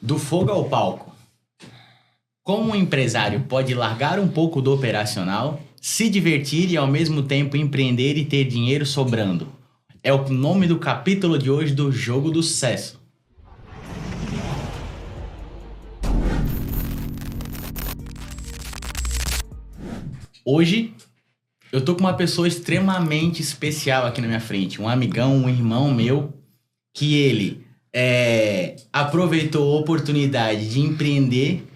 Do fogo ao palco. Como um empresário pode largar um pouco do operacional, se divertir e ao mesmo tempo empreender e ter dinheiro sobrando? É o nome do capítulo de hoje do Jogo do Sucesso. Hoje, eu tô com uma pessoa extremamente especial aqui na minha frente. Um amigão, um irmão meu, que ele aproveitou a oportunidade de empreender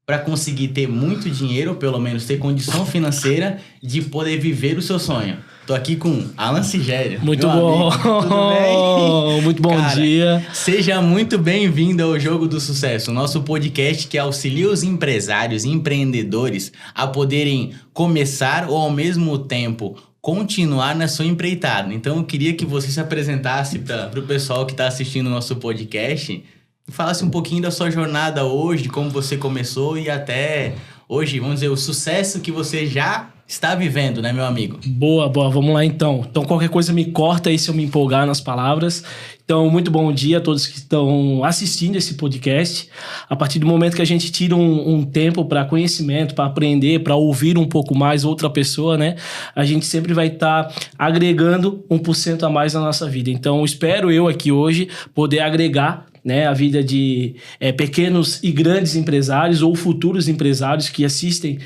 para conseguir ter muito dinheiro, ou pelo menos ter condição financeira de poder viver o seu sonho. Tô aqui com Alan Sigério. Muito bom. Amigo, tudo bem? Muito bom dia. Seja muito bem-vindo ao Jogo do Sucesso, o nosso podcast que auxilia os empresários e empreendedores a poderem começar ou ao mesmo tempo continuar na sua empreitada. Então eu queria que você se apresentasse para o pessoal que está assistindo o nosso podcast e falasse um pouquinho da sua jornada hoje, de como você começou e até hoje, vamos dizer, o sucesso que você já está vivendo, né, meu amigo? Boa. Vamos lá, então. Então, qualquer coisa me corta aí se eu me empolgar nas palavras. Então, muito bom dia a todos que estão assistindo esse podcast. A partir do momento que a gente tira um tempo para conhecimento, para aprender, para ouvir um pouco mais outra pessoa, né? A gente sempre vai estar agregando 1% a mais na nossa vida. Então, espero eu aqui hoje poder agregar, né, a vida de pequenos e grandes empresários ou futuros empresários que assistem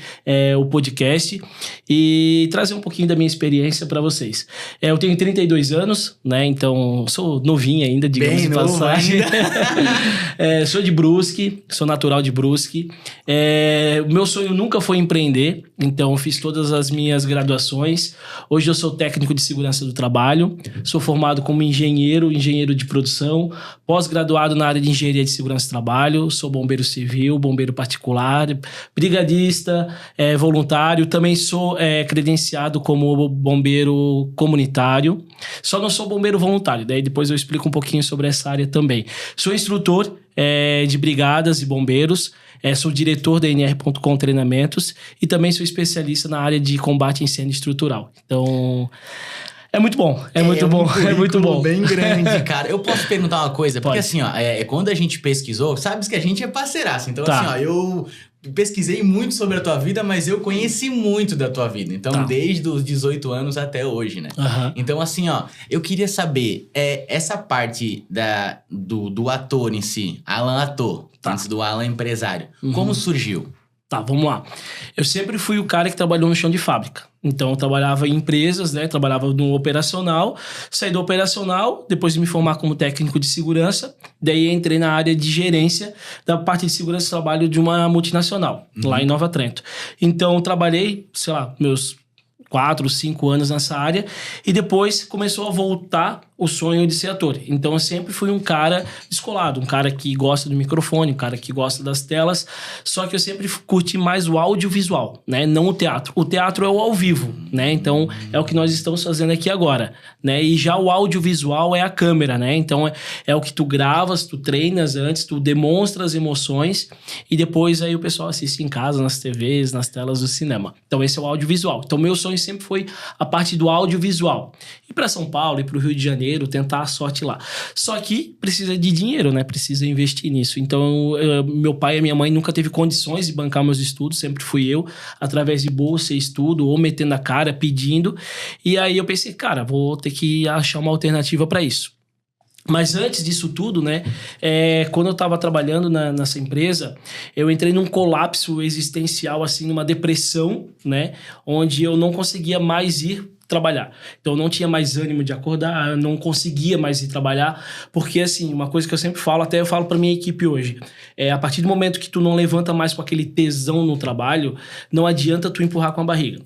o podcast e trazer um pouquinho da minha experiência para vocês. Eu tenho 32 anos, né, então sou novinho ainda, digamos de passagem. Sou de Brusque, sou natural de Brusque. O meu sonho nunca foi empreender, então fiz todas as minhas graduações. Hoje eu sou técnico de segurança do trabalho, sou formado como engenheiro de produção, pós-graduado na área de engenharia de segurança do trabalho, sou bombeiro civil, bombeiro particular, brigadista, voluntário, também sou credenciado como bombeiro comunitário, só não sou bombeiro voluntário, daí depois eu explico um pouquinho sobre essa área também. Sou instrutor de brigadas e bombeiros, sou diretor da NR.com Treinamentos e também sou especialista na área de combate a incêndio estrutural. Então, é muito bom, é muito bom. Bem grande, cara. Eu posso perguntar uma coisa? Porque Pode. assim, ó, quando a gente pesquisou, sabes que a gente é parceiraço. Então, Tá. assim, ó, eu pesquisei muito sobre a tua vida, mas eu conheci muito da tua vida. Então, Tá. desde os 18 anos até hoje, né? Aham. Então, assim, ó, eu queria saber, essa parte do ator em si, Alan ator, Tá. antes do Alan empresário, Uhum. como surgiu? Tá, vamos lá. Eu sempre fui o cara que trabalhou no chão de fábrica. Então, eu trabalhava em empresas, né? Trabalhava no operacional. Saí do operacional, depois de me formar como técnico de segurança. Daí, entrei na área de gerência da parte de segurança de trabalho de uma multinacional, lá em Nova Trento. Então, trabalhei, sei lá, meus 4, 5 anos nessa área. E depois começou a voltar o sonho de ser ator. Então, eu sempre fui um cara descolado, um cara que gosta do microfone, um cara que gosta das telas, só que eu sempre curti mais o audiovisual, né? Não o teatro. O teatro é o ao vivo, né? Então, é o que nós estamos fazendo aqui agora, né? E já o audiovisual é a câmera, né? Então, é o que tu gravas, tu treinas antes, tu demonstra as emoções e depois aí o pessoal assiste em casa, nas TVs, nas telas do cinema. Então, esse é o audiovisual. Então, meu sonho sempre foi a parte do audiovisual. Ir para São Paulo, ir para o Rio de Janeiro, tentar a sorte lá. Só que precisa de dinheiro, né? Precisa investir nisso. Então, meu pai e minha mãe nunca teve condições de bancar meus estudos, sempre fui eu, através de bolsa e estudo, ou metendo a cara, pedindo. E aí eu pensei, cara, vou ter que achar uma alternativa para isso. Mas antes disso tudo, né, quando eu estava trabalhando nessa empresa, eu entrei num colapso existencial, assim, numa depressão, né, onde eu não conseguia mais ir trabalhar. Então, eu não tinha mais ânimo de acordar, eu não conseguia mais ir trabalhar, porque, assim, uma coisa que eu sempre falo, até eu falo para minha equipe hoje, a partir do momento que tu não levanta mais com aquele tesão no trabalho, não adianta tu empurrar com a barriga.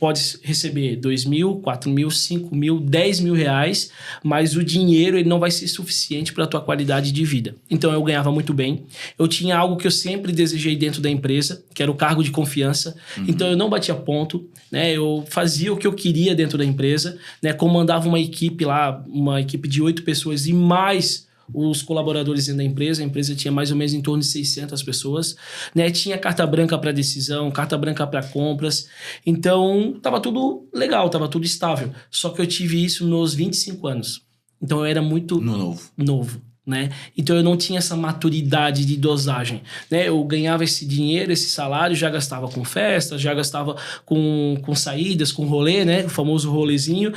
Pode receber 2 mil, 4 mil, 5 mil, 10 mil reais, mas o dinheiro ele não vai ser suficiente para a tua qualidade de vida. Então eu ganhava muito bem, eu tinha algo que eu sempre desejei dentro da empresa, que era o cargo de confiança, então eu não batia ponto, né? Eu fazia o que eu queria dentro da empresa, né? Comandava uma equipe lá, uma equipe de 8 pessoas e mais os colaboradores dentro da empresa. A empresa tinha mais ou menos em torno de 600 pessoas, né? Tinha carta branca para decisão, carta branca para compras. Então, tava tudo legal, tava tudo estável. Só que eu tive isso nos 25 anos. Então, eu era muito novo. né? Então eu não tinha essa maturidade de dosagem, né? Eu ganhava esse dinheiro, esse salário, já gastava com festas, já gastava com saídas, com rolê, né? O famoso rolezinho.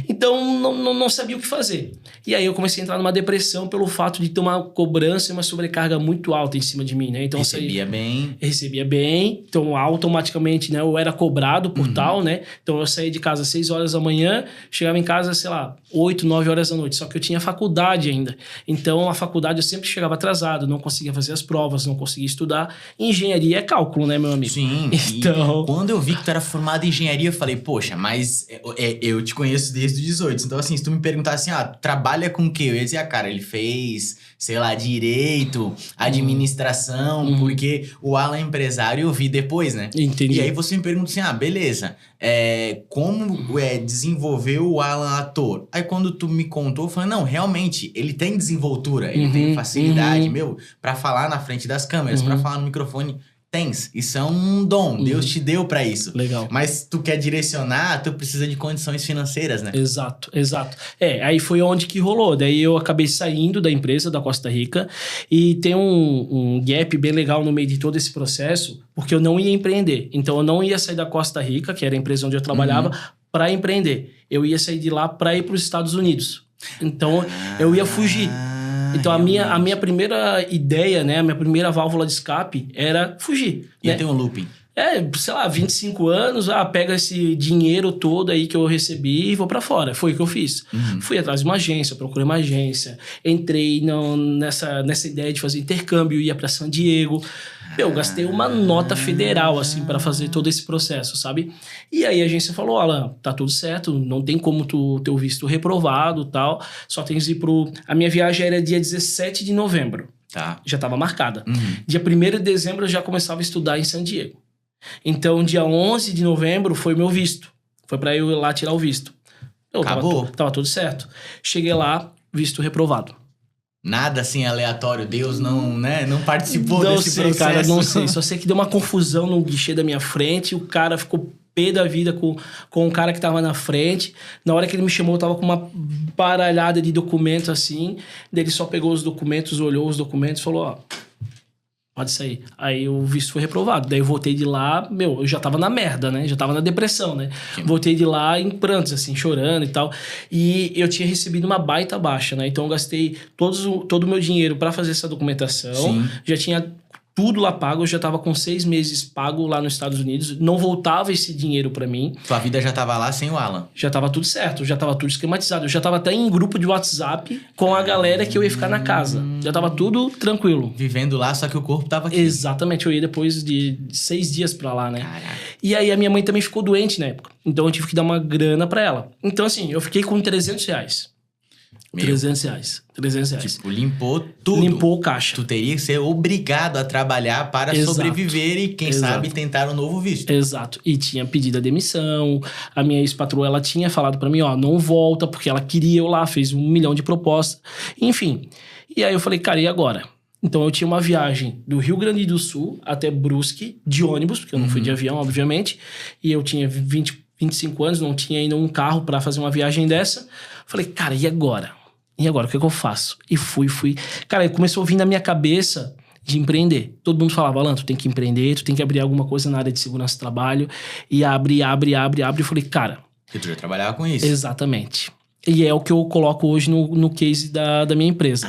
Então não sabia o que fazer. E aí eu comecei a entrar numa depressão pelo fato de ter uma cobrança e uma sobrecarga muito alta em cima de mim, né? Então Recebia bem, então automaticamente, né, eu era cobrado por tal, né? Então eu saía de casa às 6 horas da manhã, chegava em casa, sei lá, 8, 9 horas da noite, só que eu tinha faculdade ainda. Então a faculdade eu sempre chegava atrasado, não conseguia fazer as provas, não conseguia estudar. Engenharia é cálculo, né, meu amigo? Sim. Então, quando eu vi que tu era formado em engenharia, eu falei, poxa, mas eu te conheço desde os 18. Então, assim, se tu me perguntasse assim, trabalha com o quê? Eu ia dizer, cara, ele fez, sei lá, direito, administração, porque o Alan é empresário eu vi depois, né? Entendi. E aí você me pergunta assim, beleza, como desenvolver o Alan ator? Aí quando tu me contou, eu falei, não, realmente, ele tem desenvoltura, ele tem facilidade, pra falar na frente das câmeras, pra falar no microfone. Tens, isso é um dom, Deus te deu pra isso. Legal. Mas tu quer direcionar, tu precisa de condições financeiras, né? Exato. Aí foi onde que rolou. Daí eu acabei saindo da empresa da Costa Rica e tem um gap bem legal no meio de todo esse processo, porque eu não ia empreender. Então eu não ia sair da Costa Rica, que era a empresa onde eu trabalhava, para empreender. Eu ia sair de lá para ir para os Estados Unidos. Então eu ia fugir. Então, a minha primeira ideia, né? A minha primeira válvula de escape era fugir. Ia né? ter um looping. Sei lá, 25 anos, pega esse dinheiro todo aí que eu recebi e vou pra fora. Foi o que eu fiz. Fui atrás de uma agência, procurei uma agência, entrei nessa ideia de fazer intercâmbio, ia pra San Diego. Eu gastei uma nota federal, assim, para fazer todo esse processo, sabe? E aí a agência falou, Alan, tá tudo certo, não tem como tu ter o visto reprovado e tal, só tens de ir pro... A minha viagem era dia 17 de novembro. Tá. Já tava marcada. Dia 1º de dezembro eu já começava a estudar em San Diego. Então, dia 11 de novembro foi meu visto. Foi pra eu ir lá tirar o visto. Acabou. Tava tudo certo. Cheguei lá, visto reprovado. Nada assim aleatório. Deus não participou desse processo. Cara, não sei. Só sei que deu uma confusão no guichê da minha frente. O cara ficou pé da vida com o cara que tava na frente. Na hora que ele me chamou, eu tava com uma baralhada de documentos assim. Daí ele só pegou os documentos, olhou os documentos e falou, pode sair. Aí o visto foi reprovado. Daí eu voltei de lá, eu já tava na merda, né? Já tava na depressão, né? Sim. Voltei de lá em prantos, assim, chorando e tal. E eu tinha recebido uma baita baixa, né? Então eu gastei todo o meu dinheiro para fazer essa documentação. Sim. Já tinha tudo lá pago, eu já tava com 6 meses pago lá nos Estados Unidos. Não voltava esse dinheiro para mim. Tua vida já tava lá sem o Alan. Já tava tudo certo, já tava tudo esquematizado. Eu já tava até em grupo de WhatsApp com a galera que eu ia ficar na casa. Já tava tudo tranquilo. Vivendo lá, só que o corpo tava aqui. Exatamente, eu ia depois de 6 dias pra lá, né? Caraca. E aí a minha mãe também ficou doente na época. Então eu tive que dar uma grana pra ela. Então assim, eu fiquei com R$300. R$300. Tipo, limpou tudo. Limpou o caixa. Tu teria que ser obrigado a trabalhar para sobreviver e, quem sabe, tentar um novo visto. Exato. E tinha pedido a demissão. A minha ex-patroa, ela tinha falado pra mim, não volta, porque ela queria eu lá, fez 1 milhão de propostas. Enfim. E aí eu falei, cara, e agora? Então eu tinha uma viagem do Rio Grande do Sul até Brusque, de ônibus, porque eu não fui de avião, obviamente. E eu tinha 25 anos, não tinha ainda um carro pra fazer uma viagem dessa. Falei, cara, e agora? E agora, o que eu faço? E fui. Cara, começou a vir na minha cabeça de empreender. Todo mundo falava, Alan, tu tem que empreender, tu tem que abrir alguma coisa na área de segurança do trabalho. E abre. Eu falei, cara... Porque tu já trabalhava com isso. Exatamente. E é o que eu coloco hoje no case da minha empresa.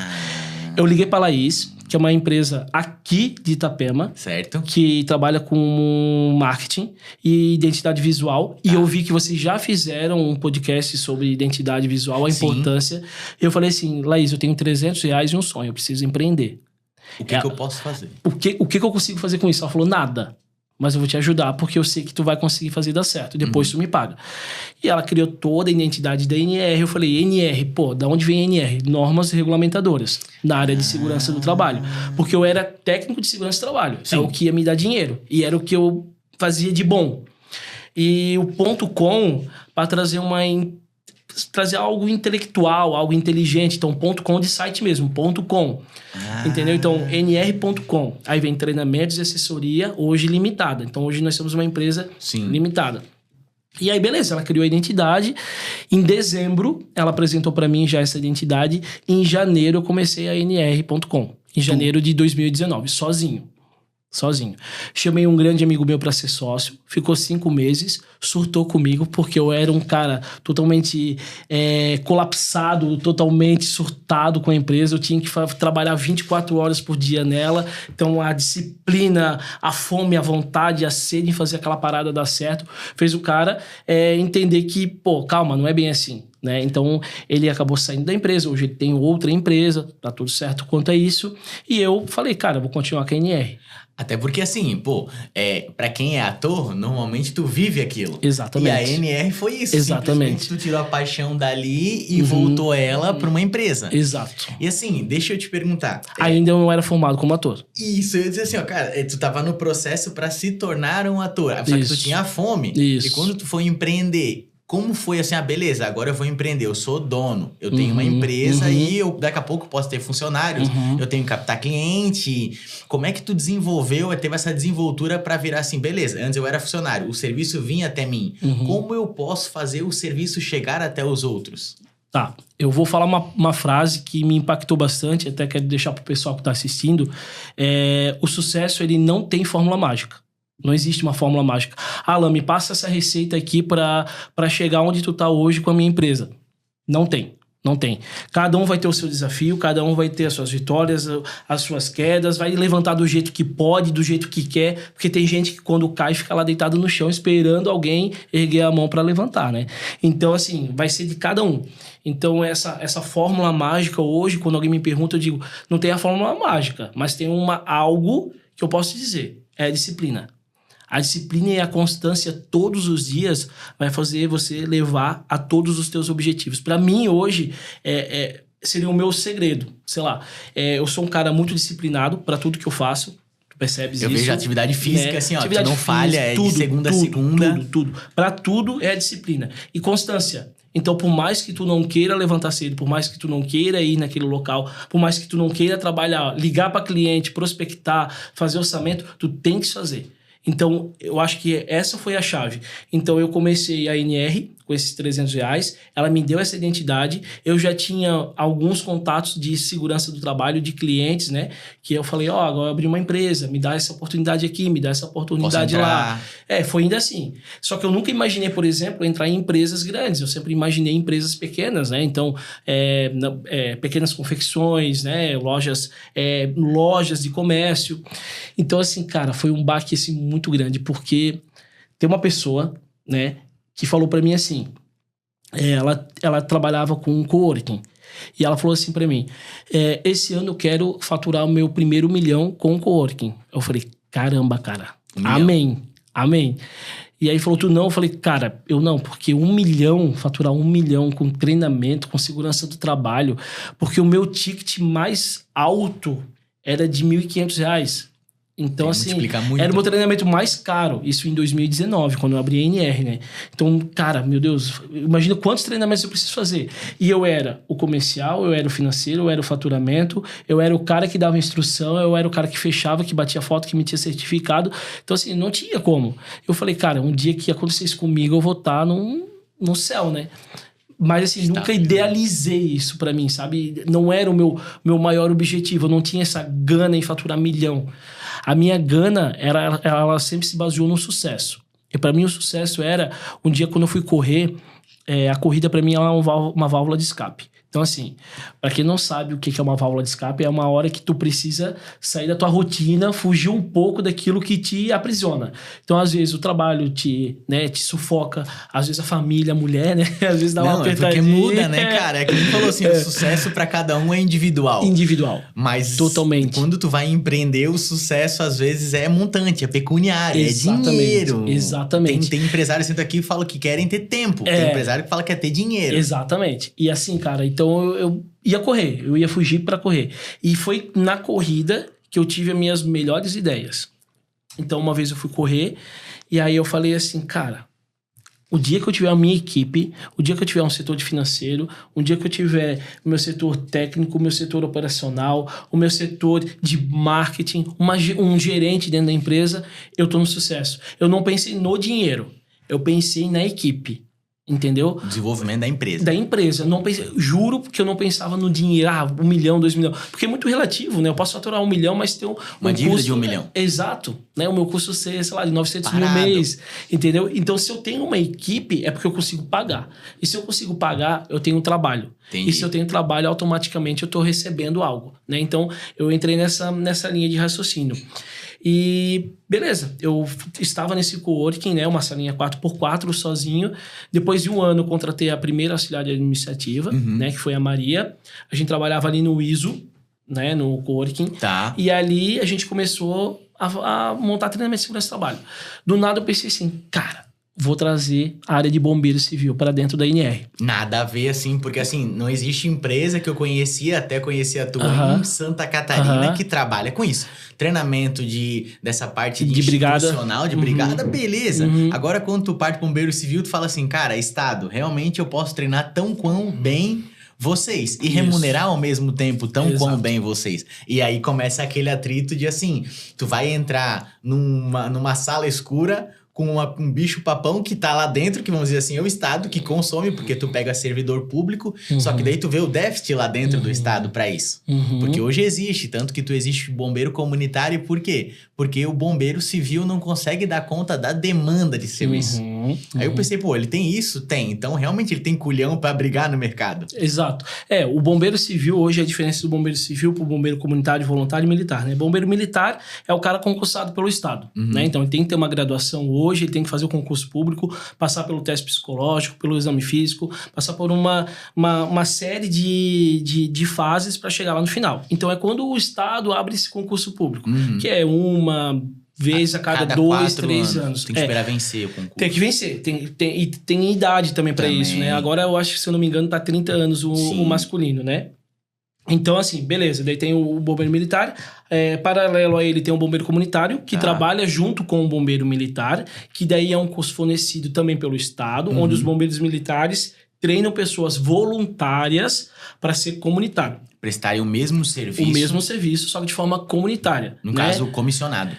Eu liguei pra Laís, que é uma empresa aqui de Itapema. Certo. Que trabalha com marketing e identidade visual. E eu vi que vocês já fizeram um podcast sobre identidade visual, a importância. E eu falei assim, Laís, eu tenho R$300 e um sonho, eu preciso empreender. O que eu posso fazer? O que eu consigo fazer com isso? Ela falou, nada. Mas eu vou te ajudar, porque eu sei que tu vai conseguir fazer dar certo. Depois tu me paga. E ela criou toda a identidade da NR. Eu falei, NR, da onde vem NR? Normas regulamentadoras na área de segurança do trabalho. Porque eu era técnico de segurança do trabalho. Sim. É o que ia me dar dinheiro. E era o que eu fazia de bom. E o .com, para trazer algo intelectual, algo inteligente. Então, .com de site mesmo, .com. Entendeu? Então, nr.com. Aí vem treinamentos e assessoria, hoje limitada. Então, hoje nós somos uma empresa limitada. E aí, beleza, ela criou a identidade. Em dezembro, ela apresentou para mim já essa identidade. Em janeiro, eu comecei a nr.com. Em janeiro de 2019, sozinho. Chamei um grande amigo meu para ser sócio, ficou 5 meses, surtou comigo, porque eu era um cara totalmente colapsado, totalmente surtado com a empresa. Eu tinha que trabalhar 24 horas por dia nela. Então a disciplina, a fome, a vontade, a sede em fazer aquela parada dar certo, fez o cara entender que, pô, calma, não é bem assim. Né? Então ele acabou saindo da empresa, hoje ele tem outra empresa, tá tudo certo quanto a isso. E eu falei, cara, vou continuar com a NR. Até porque assim, pô, pra quem é ator, normalmente tu vive aquilo. Exatamente. E a NR foi isso. Exatamente. Tu tirou a paixão dali e voltou ela pra uma empresa. Exato. E assim, deixa eu te perguntar. Ainda eu não era formado como ator. Isso, eu ia dizer assim, ó, cara, tu tava no processo pra se tornar um ator. Só que tu tinha fome. Isso. E quando tu foi empreender, como foi assim, beleza, agora eu vou empreender, eu sou dono, eu tenho uma empresa e eu daqui a pouco posso ter funcionários, eu tenho que captar cliente. Como é que tu desenvolveu, teve essa desenvoltura pra virar assim, beleza, antes eu era funcionário, o serviço vinha até mim. Como eu posso fazer o serviço chegar até os outros? Tá, eu vou falar uma frase que me impactou bastante, até quero deixar pro pessoal que tá assistindo. O sucesso, ele não tem fórmula mágica. Não existe uma fórmula mágica. Alan, me passa essa receita aqui pra chegar onde tu tá hoje com a minha empresa. Não tem. Cada um vai ter o seu desafio, cada um vai ter as suas vitórias, as suas quedas, vai levantar do jeito que pode, do jeito que quer, porque tem gente que quando cai fica lá deitado no chão esperando alguém erguer a mão pra levantar, né? Então, assim, vai ser de cada um. Então, essa fórmula mágica hoje, quando alguém me pergunta, eu digo, não tem a fórmula mágica, mas tem algo que eu posso dizer, é a disciplina. A disciplina e a constância todos os dias vai fazer você levar a todos os teus objetivos. Para mim, hoje, seria o meu segredo. Sei lá, eu sou um cara muito disciplinado para tudo que eu faço. Tu percebes isso? Eu vejo a atividade física, assim, atividade tu não física, falha, tudo, de segunda a segunda. Tudo. Para tudo é a disciplina. E constância. Então, por mais que tu não queira levantar cedo, por mais que tu não queira ir naquele local, por mais que tu não queira trabalhar, ligar para cliente, prospectar, fazer orçamento, tu tem que fazer. Então, eu acho que essa foi a chave. Então, eu comecei a NR com esses R$300, ela me deu essa identidade, eu já tinha alguns contatos de segurança do trabalho, de clientes, né? Que eu falei, agora eu abri uma empresa, me dá essa oportunidade aqui, me dá essa oportunidade lá. Foi ainda assim. Só que eu nunca imaginei, por exemplo, entrar em empresas grandes, eu sempre imaginei empresas pequenas, né? Então, pequenas confecções, né? Lojas de comércio. Então, assim, cara, foi um baque assim, muito grande, porque tem uma pessoa, né? Que falou pra mim assim, ela trabalhava com um coworking, e ela falou assim pra mim, esse ano eu quero faturar o meu primeiro 1 milhão com o coworking. Eu falei, caramba, cara, amém. E aí falou, tu não? Eu falei, cara, eu não, porque 1 milhão, faturar 1 milhão com treinamento, com segurança do trabalho, porque o meu ticket mais alto era de R$1.500. Então, assim, era o meu treinamento mais caro. Isso em 2019, quando eu abri a NR, né? Então, cara, meu Deus, imagina quantos treinamentos eu preciso fazer. E eu era o comercial, eu era o financeiro, eu era o faturamento, eu era o cara que dava instrução, eu era o cara que fechava, que batia foto, que emitia certificado. Então, assim, não tinha como. Eu falei, cara, um dia que acontecer isso comigo, eu vou estar no céu, né? Mas, assim, nunca idealizei isso pra mim, sabe? Não era o meu maior objetivo. Eu não tinha essa gana em faturar 1 milhão. A minha gana, ela sempre se baseou no sucesso. E pra mim o sucesso era, um dia quando eu fui correr, a corrida pra mim é uma válvula de escape. Então, assim, pra quem não sabe o que é uma válvula de escape, é uma hora que tu precisa sair da tua rotina, fugir um pouco daquilo que te aprisiona. Então, às vezes, o trabalho te sufoca, às vezes a família, a mulher, né? Às vezes dá uma apertadinha. Porque muda, né, cara? É que ele falou assim, o sucesso pra cada um é individual. Mas totalmente. Quando tu vai empreender, o sucesso, às vezes, é montante, é pecuniário, é dinheiro. Exatamente. Tem empresários que aqui falam que querem ter tempo. Tem empresário que fala que quer ter dinheiro. Exatamente. E assim, cara, então eu ia correr, eu ia fugir pra correr. E foi na corrida que eu tive as minhas melhores ideias. Então, uma vez eu fui correr, e aí eu falei assim, cara, o dia que eu tiver a minha equipe, o dia que eu tiver um setor de financeiro, o dia que eu tiver o meu setor técnico, o meu setor operacional, o meu setor de marketing, um gerente dentro da empresa, eu tô no sucesso. Eu não pensei no dinheiro. Eu pensei na equipe. Entendeu? Desenvolvimento da empresa. Da empresa. Não pensei, juro que eu não pensava no dinheiro, 1 milhão, 2 milhões. Porque é muito relativo, né? Eu posso faturar 1 milhão, mas ter uma dívida custo, de 1 milhão. Exato. Né? O meu custo ser, sei lá, de 900 Parado. mil mês. Entendeu? Então, se eu tenho uma equipe, é porque eu consigo pagar. E se eu consigo pagar, eu tenho um trabalho. Entendi. E se eu tenho trabalho, automaticamente eu estou recebendo algo. Né? Então, eu entrei nessa linha de raciocínio. E beleza, eu estava nesse coworking, né, uma salinha 4x4 sozinho. Depois de 1 ano, eu contratei a primeira auxiliar de administrativa, né, que foi a Maria. A gente trabalhava ali no ISO, né, no coworking. Tá. E ali a gente começou a montar treinamento de segurança do trabalho. Do nada eu pensei assim, cara, vou trazer a área de bombeiro civil para dentro da INR. Nada a ver, assim, porque assim, não existe empresa que eu conhecia, até conheci a tua em Santa Catarina, que trabalha com isso. Treinamento dessa parte de institucional, de brigada, beleza. Agora, quando tu parte bombeiro civil, tu fala assim, cara, Estado, realmente eu posso treinar tão quão bem vocês. E remunerar ao mesmo tempo tão quão bem vocês. E aí começa aquele atrito de assim, tu vai entrar numa sala escura com um bicho-papão que tá lá dentro, que vamos dizer assim, é o Estado que consome, porque tu pega servidor público, só que daí tu vê o déficit lá dentro do Estado pra isso. Porque hoje existe, tanto que tu existe bombeiro comunitário, por quê? Porque o bombeiro civil não consegue dar conta da demanda de serviço. Aí eu pensei, pô, ele tem isso? Tem. Então, realmente, ele tem culhão pra brigar no mercado. Exato. O bombeiro civil, hoje, a diferença do bombeiro civil pro bombeiro comunitário, voluntário e militar, né? Bombeiro militar é o cara concursado pelo Estado, né? Então, ele tem que ter uma graduação hoje, ele tem que fazer o concurso público, passar pelo teste psicológico, pelo exame físico, passar por uma série de fases para chegar lá no final. Então, é quando o Estado abre esse concurso público, que é uma vez a cada 2, 3 anos. Tem que esperar vencer o concurso. Tem que vencer. E tem idade também para isso, né? Agora, eu acho que, se eu não me engano, tá 30 anos o masculino, né? Então, assim, beleza. Daí tem o bombeiro militar. Paralelo a ele tem o bombeiro comunitário, que trabalha junto com o bombeiro militar, que daí é um curso fornecido também pelo Estado, onde os bombeiros militares treinam pessoas voluntárias para ser comunitário. Prestarem o mesmo serviço. O mesmo serviço, só que de forma comunitária. No caso, comissionado.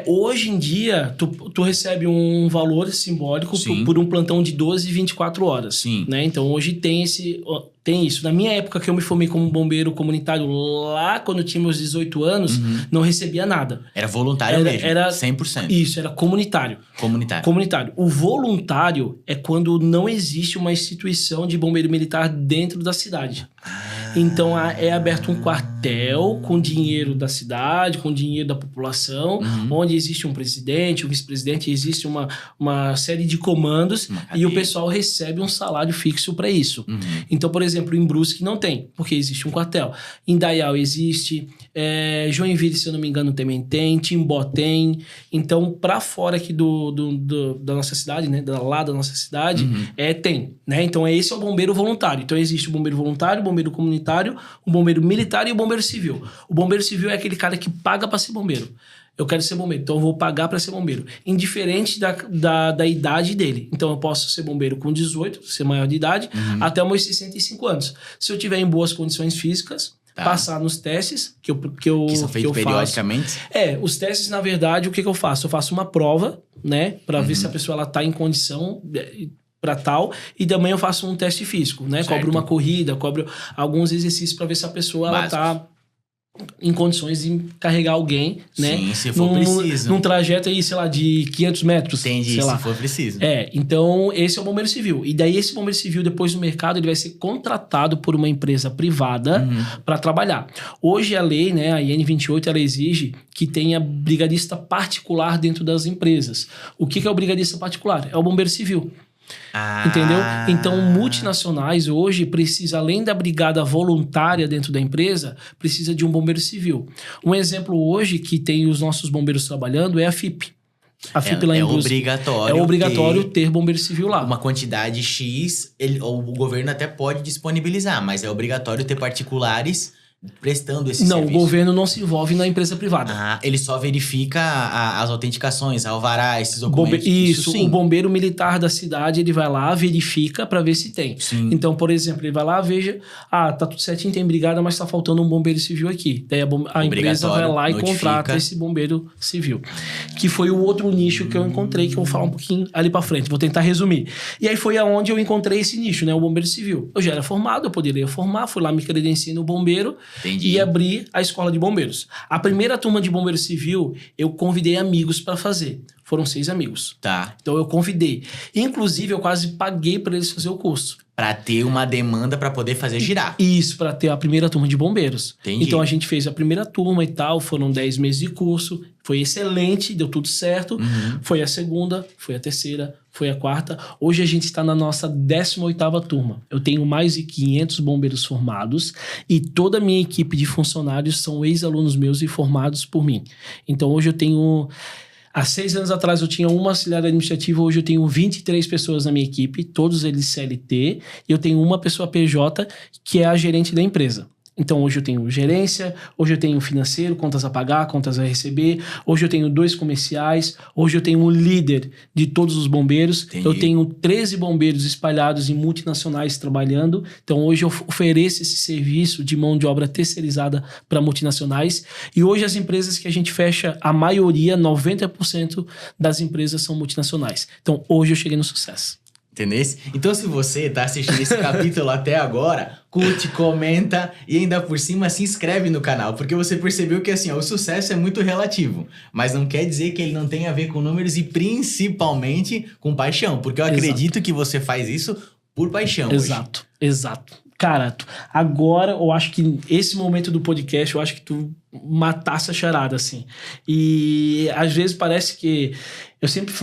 Hoje em dia, tu recebe um valor simbólico por um plantão de 12 e 24 horas. Sim. Né? Então, hoje tem isso. Na minha época, que eu me formei como bombeiro comunitário, lá quando eu tinha meus 18 anos, não recebia nada. Era voluntário mesmo, era 100%. Isso, era comunitário. Comunitário. O voluntário é quando não existe uma instituição de bombeiro militar dentro da cidade. Então, é aberto um quartel com dinheiro da cidade, com dinheiro da população, onde existe um presidente, um vice-presidente, existe uma série de comandos e o pessoal recebe um salário fixo para isso. Então, por exemplo, em Brusque não tem, porque existe um quartel. Em Dayal existe, Joinville, se eu não me engano, também tem, Timbó tem. Então, para fora aqui da nossa cidade, né, lá da nossa cidade, tem. Né? Então, esse é o bombeiro voluntário. Então, existe o bombeiro voluntário, o bombeiro comunitário, o bombeiro militar e o bombeiro civil. O bombeiro civil é aquele cara que paga para ser bombeiro. Eu quero ser bombeiro, então eu vou pagar para ser bombeiro. Indiferente da idade dele. Então eu posso ser bombeiro com 18, ser maior de idade, até os meus 65 anos. Se eu tiver em boas condições físicas, passar nos testes que são feitos periodicamente? Os testes, na verdade, o que eu faço? Eu faço uma prova, né? Para ver se a pessoa está em condição para tal, e também eu faço um teste físico, né? Certo. Cobro uma corrida, cobro alguns exercícios para ver se a pessoa ela tá em condições de carregar alguém, né? Sim, se for preciso. Num trajeto aí, sei lá, de 500 metros. Entendi, sei lá. se for preciso. Então esse é o bombeiro civil. E daí esse bombeiro civil, depois no mercado, ele vai ser contratado por uma empresa privada para trabalhar. Hoje a lei, né, a IN 28, ela exige que tenha brigadista particular dentro das empresas. O que é o brigadista particular? É o bombeiro civil. Entendeu? Então, multinacionais hoje precisa, além da brigada voluntária dentro da empresa, precisa de um bombeiro civil. Um exemplo hoje que tem os nossos bombeiros trabalhando é a FIP. A FIP lá em Brusque. É obrigatório ter bombeiro civil lá. Uma quantidade X, o governo até pode disponibilizar, mas é obrigatório ter particulares prestando esse Não, serviço? o governo não se envolve na empresa privada. Ah, ele só verifica as autenticações, alvará, esses documentos. Isso, sim. o bombeiro militar da cidade, ele vai lá, verifica para ver se tem. Sim. Então, por exemplo, ele vai lá, veja, tá tudo certinho, tem brigada, mas tá faltando um bombeiro civil aqui. Daí a empresa vai lá e contrata esse bombeiro civil. Que foi o outro nicho que eu encontrei, que eu vou falar um pouquinho ali para frente, vou tentar resumir. E aí foi aonde eu encontrei esse nicho, né, o bombeiro civil. Eu já era formado, eu poderia formar, fui lá, me credenciei no bombeiro. Entendi. E abri a escola de bombeiros. A primeira turma de bombeiro civil, eu convidei amigos para fazer. Foram 6 amigos. Tá. Então eu convidei. Inclusive, eu quase paguei para eles fazer o curso. Pra ter uma demanda pra poder fazer girar. Isso, para ter a primeira turma de bombeiros. Entendi. Então a gente fez a primeira turma e tal, foram 10 meses de curso. Foi excelente, deu tudo certo. Uhum. Foi a segunda, foi a terceira, foi a quarta. Hoje a gente está na nossa 18ª turma. Eu tenho mais de 500 bombeiros formados e toda a minha equipe de funcionários são ex-alunos meus e formados por mim. Então hoje eu tenho... Há 6 anos atrás eu tinha uma auxiliar administrativa, hoje eu tenho 23 pessoas na minha equipe, todos eles CLT, e eu tenho uma pessoa PJ, que é a gerente da empresa. Então hoje eu tenho gerência, hoje eu tenho financeiro, contas a pagar, contas a receber, hoje eu tenho 2 comerciais, hoje eu tenho um líder de todos os bombeiros. Entendi. Eu tenho 13 bombeiros espalhados em multinacionais trabalhando, então hoje eu ofereço esse serviço de mão de obra terceirizada para multinacionais, e hoje as empresas que a gente fecha, a maioria, 90% das empresas são multinacionais. Então hoje eu cheguei no sucesso. Entendeu? Então, se você tá assistindo esse capítulo até agora, curte, comenta e ainda por cima se inscreve no canal, porque você percebeu que assim, ó, o sucesso é muito relativo, mas não quer dizer que ele não tenha a ver com números e principalmente com paixão, porque eu acredito que você faz isso por paixão. Exato, exato. Cara, agora eu acho que esse momento do podcast, eu acho que tu matasse a charada, assim. E às vezes parece que eu sempre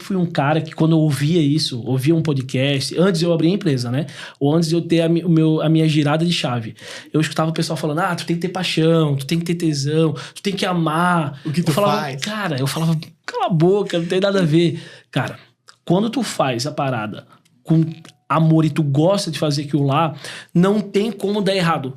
fui um cara que quando eu ouvia isso, ouvia um podcast, antes de eu abrir a empresa, né? Ou antes de eu ter a minha girada de chave. Eu escutava o pessoal falando, tu tem que ter paixão, tu tem que ter tesão, tu tem que amar. O que tu faz? Cara, eu falava, cala a boca, não tem nada a ver. Cara, quando tu faz a parada com amor e tu gosta de fazer aquilo lá, não tem como dar errado.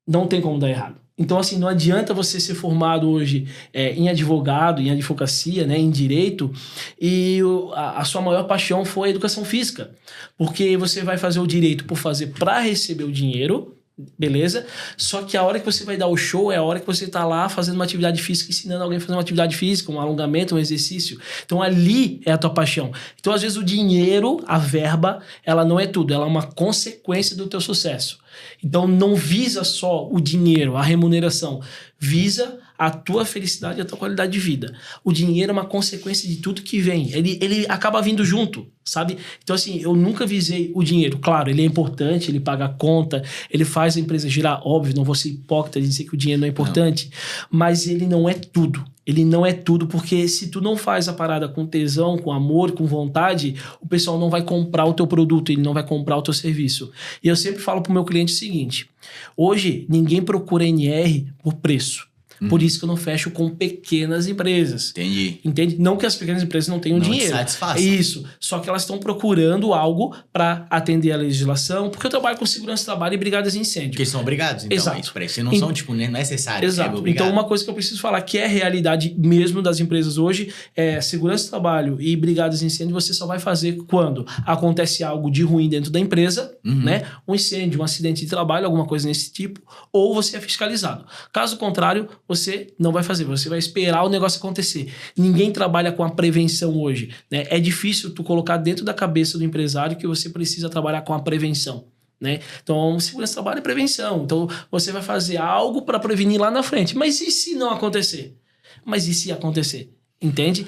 Não tem como dar errado. Então, assim, não adianta você ser formado hoje em advogado, em advocacia, né, em direito, e a sua maior paixão foi a educação física. Porque você vai fazer o direito por fazer para receber o dinheiro, beleza? Só que a hora que você vai dar o show é a hora que você tá lá fazendo uma atividade física, ensinando alguém a fazer uma atividade física, um alongamento, um exercício. Então ali é a tua paixão. Então às vezes o dinheiro, a verba, ela não é tudo, ela é uma consequência do teu sucesso. Então não visa só o dinheiro, a remuneração, visa a tua felicidade e a tua qualidade de vida. O dinheiro é uma consequência de tudo que vem. Ele acaba vindo junto, sabe? Então, assim, eu nunca visei o dinheiro. Claro, ele é importante, ele paga a conta, ele faz a empresa girar. Óbvio, não vou ser hipócrita de dizer que o dinheiro não é importante, mas ele não é tudo. Ele não é tudo, porque se tu não faz a parada com tesão, com amor, com vontade, o pessoal não vai comprar o teu produto, ele não vai comprar o teu serviço. E eu sempre falo pro meu cliente o seguinte, hoje ninguém procura NR por preço. Por isso que eu não fecho com pequenas empresas. Entendi. Entende? Não que as pequenas empresas não tenham dinheiro. Não te satisfaçam. Isso. Só que elas estão procurando algo para atender a legislação, porque eu trabalho com segurança do trabalho e brigadas de incêndio. Porque são obrigados, então. Exato. É isso pra isso. Não são, tipo, necessários. Exato. É obrigado. Então, uma coisa que eu preciso falar, que é a realidade mesmo das empresas hoje, é segurança do trabalho e brigadas de incêndio, você só vai fazer quando acontece algo de ruim dentro da empresa, né? Um incêndio, um acidente de trabalho, alguma coisa nesse tipo, ou você é fiscalizado. Caso contrário, você não vai fazer, você vai esperar o negócio acontecer. Ninguém trabalha com a prevenção hoje, né? É difícil tu colocar dentro da cabeça do empresário que você precisa trabalhar com a prevenção, né? Então, segurança do trabalho é prevenção. Então, você vai fazer algo para prevenir lá na frente. Mas e se não acontecer? Mas e se acontecer? Entende?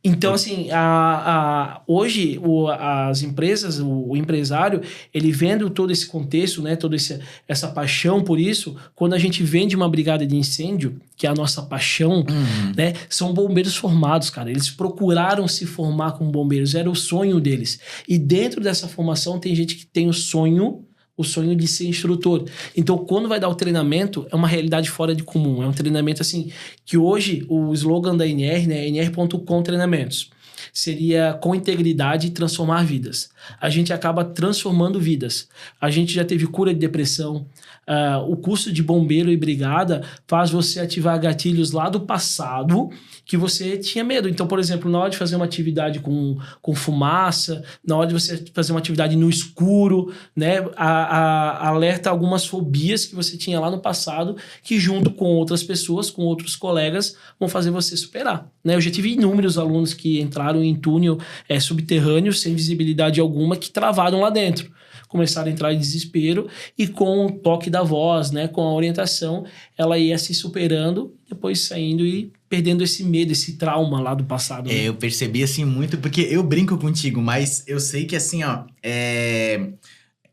Então, assim, hoje as empresas, o empresário, ele vendo todo esse contexto, né, toda essa paixão por isso, quando a gente vende uma brigada de incêndio, que é a nossa paixão, né, são bombeiros formados, cara. Eles procuraram se formar como bombeiros, era o sonho deles. E dentro dessa formação tem gente que tem o sonho de ser instrutor. Então, quando vai dar o treinamento, é uma realidade fora de comum. É um treinamento, assim, que hoje, o slogan da NR, né, nr.com treinamentos. seria com integridade transformar vidas. A gente acaba transformando vidas. A gente já teve cura de depressão. O curso de bombeiro e brigada faz você ativar gatilhos lá do passado que você tinha medo. Então, por exemplo, na hora de fazer uma atividade com fumaça, na hora de você fazer uma atividade no escuro, né, alerta algumas fobias que você tinha lá no passado, que junto com outras pessoas, com outros colegas, vão fazer você superar. Né? Eu já tive inúmeros alunos que entraram em túnel subterrâneo, sem visibilidade alguma, que travaram lá dentro. Começaram a entrar em desespero e com o toque da voz, né, com a orientação, ela ia se superando, depois saindo e perdendo esse medo, esse trauma lá do passado. Né? Eu percebi assim muito, porque eu brinco contigo, mas eu sei que assim, ó,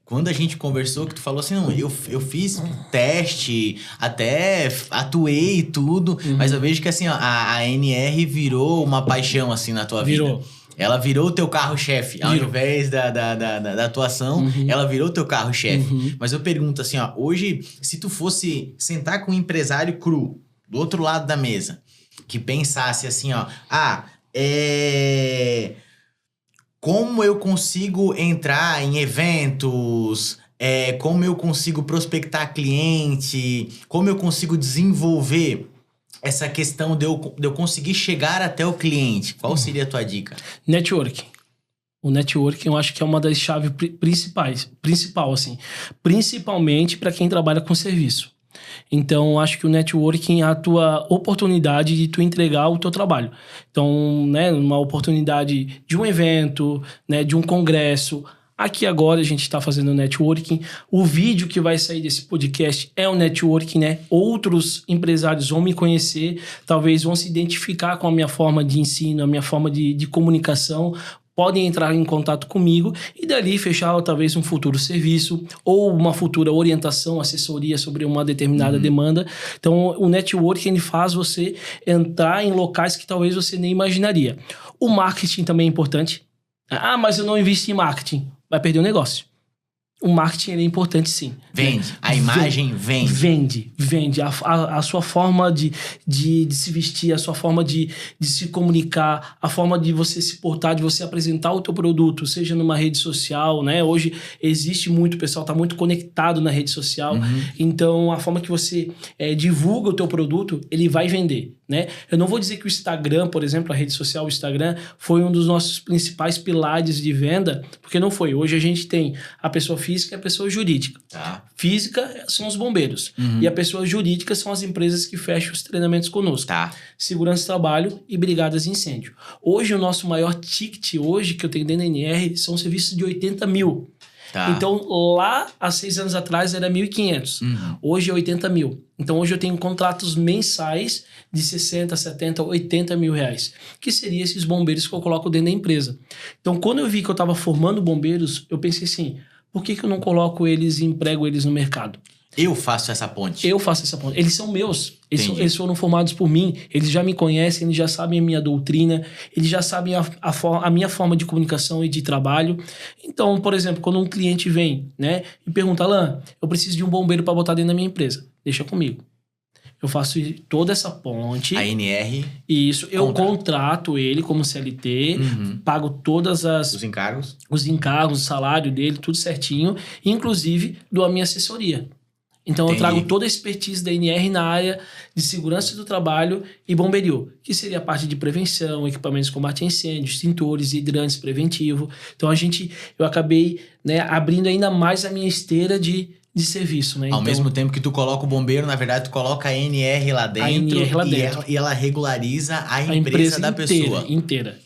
quando a gente conversou, que tu falou assim, não, eu fiz teste, até atuei e tudo, mas eu vejo que assim, ó, a NR virou uma paixão assim na tua vida. Virou. Ela virou o teu carro-chefe. Ao invés da atuação, ela virou o teu carro-chefe. Mas eu pergunto assim, ó, hoje, se tu fosse sentar com um empresário cru, do outro lado da mesa, que pensasse assim, ó, como eu consigo entrar em eventos, como eu consigo prospectar cliente, como eu consigo desenvolver essa questão de eu conseguir chegar até o cliente. Qual seria a tua dica? Networking. O networking eu acho que é uma das chaves principal, assim. Principalmente para quem trabalha com serviço. Então, eu acho que o networking é a tua oportunidade de tu entregar o teu trabalho. Então, né, uma oportunidade de um evento, né, de um congresso. Aqui agora a gente está fazendo networking. O vídeo que vai sair desse podcast é o networking, né? Outros empresários vão me conhecer, talvez vão se identificar com a minha forma de ensino, a minha forma de comunicação, podem entrar em contato comigo e dali fechar talvez um futuro serviço ou uma futura orientação, assessoria sobre uma determinada demanda. Então, o networking ele faz você entrar em locais que talvez você nem imaginaria. O marketing também é importante. Mas eu não invisto em marketing. Vai perder o negócio. O marketing é importante, sim. Vende. A imagem vende. Vende. A sua forma de se vestir, a sua forma de se comunicar, a forma de você se portar, de você apresentar o teu produto, seja numa rede social, né? Hoje existe muito, o pessoal está muito conectado na rede social. Então, a forma que você divulga o teu produto, ele vai vender. Né? Eu não vou dizer que o Instagram, por exemplo, a rede social, o Instagram, foi um dos nossos principais pilares de venda, porque não foi. Hoje a gente tem a pessoa física e a pessoa jurídica. Tá. Física são os bombeiros. E a pessoa jurídica são as empresas que fecham os treinamentos conosco. Tá. Segurança do trabalho e brigadas de incêndio. Hoje o nosso maior ticket hoje que eu tenho dentro da NR são serviços de 80 mil. Tá. Então, lá, há 6 anos atrás, era 1.500. Hoje é 80 mil. Então, hoje eu tenho contratos mensais de 60, 70, 80 mil reais. Que seriam esses bombeiros que eu coloco dentro da empresa. Então, quando eu vi que eu estava formando bombeiros, eu pensei assim, por que eu não coloco eles e emprego eles no mercado? Eu faço essa ponte. Eles são meus. Eles foram formados por mim. Eles já me conhecem, eles já sabem a minha doutrina. Eles já sabem a minha forma de comunicação e de trabalho. Então, por exemplo, quando um cliente vem, né, e pergunta, Alan, eu preciso de um bombeiro para botar dentro da minha empresa. Deixa comigo. Eu faço toda essa ponte. A NR. Isso. Eu contrato ele como CLT. Pago todas os encargos. Os encargos, o salário dele, tudo certinho. Inclusive, dou a minha assessoria. Então, eu trago toda a expertise da NR na área de segurança do trabalho e bomberio, que seria a parte de prevenção, equipamentos de combate a incêndio, extintores, hidrantes preventivo. Então, eu acabei, né, abrindo ainda mais a minha esteira de serviço, né? Ao mesmo tempo que tu coloca o bombeiro, na verdade, tu coloca a NR lá dentro, e ela regulariza a empresa da pessoa. Inteira.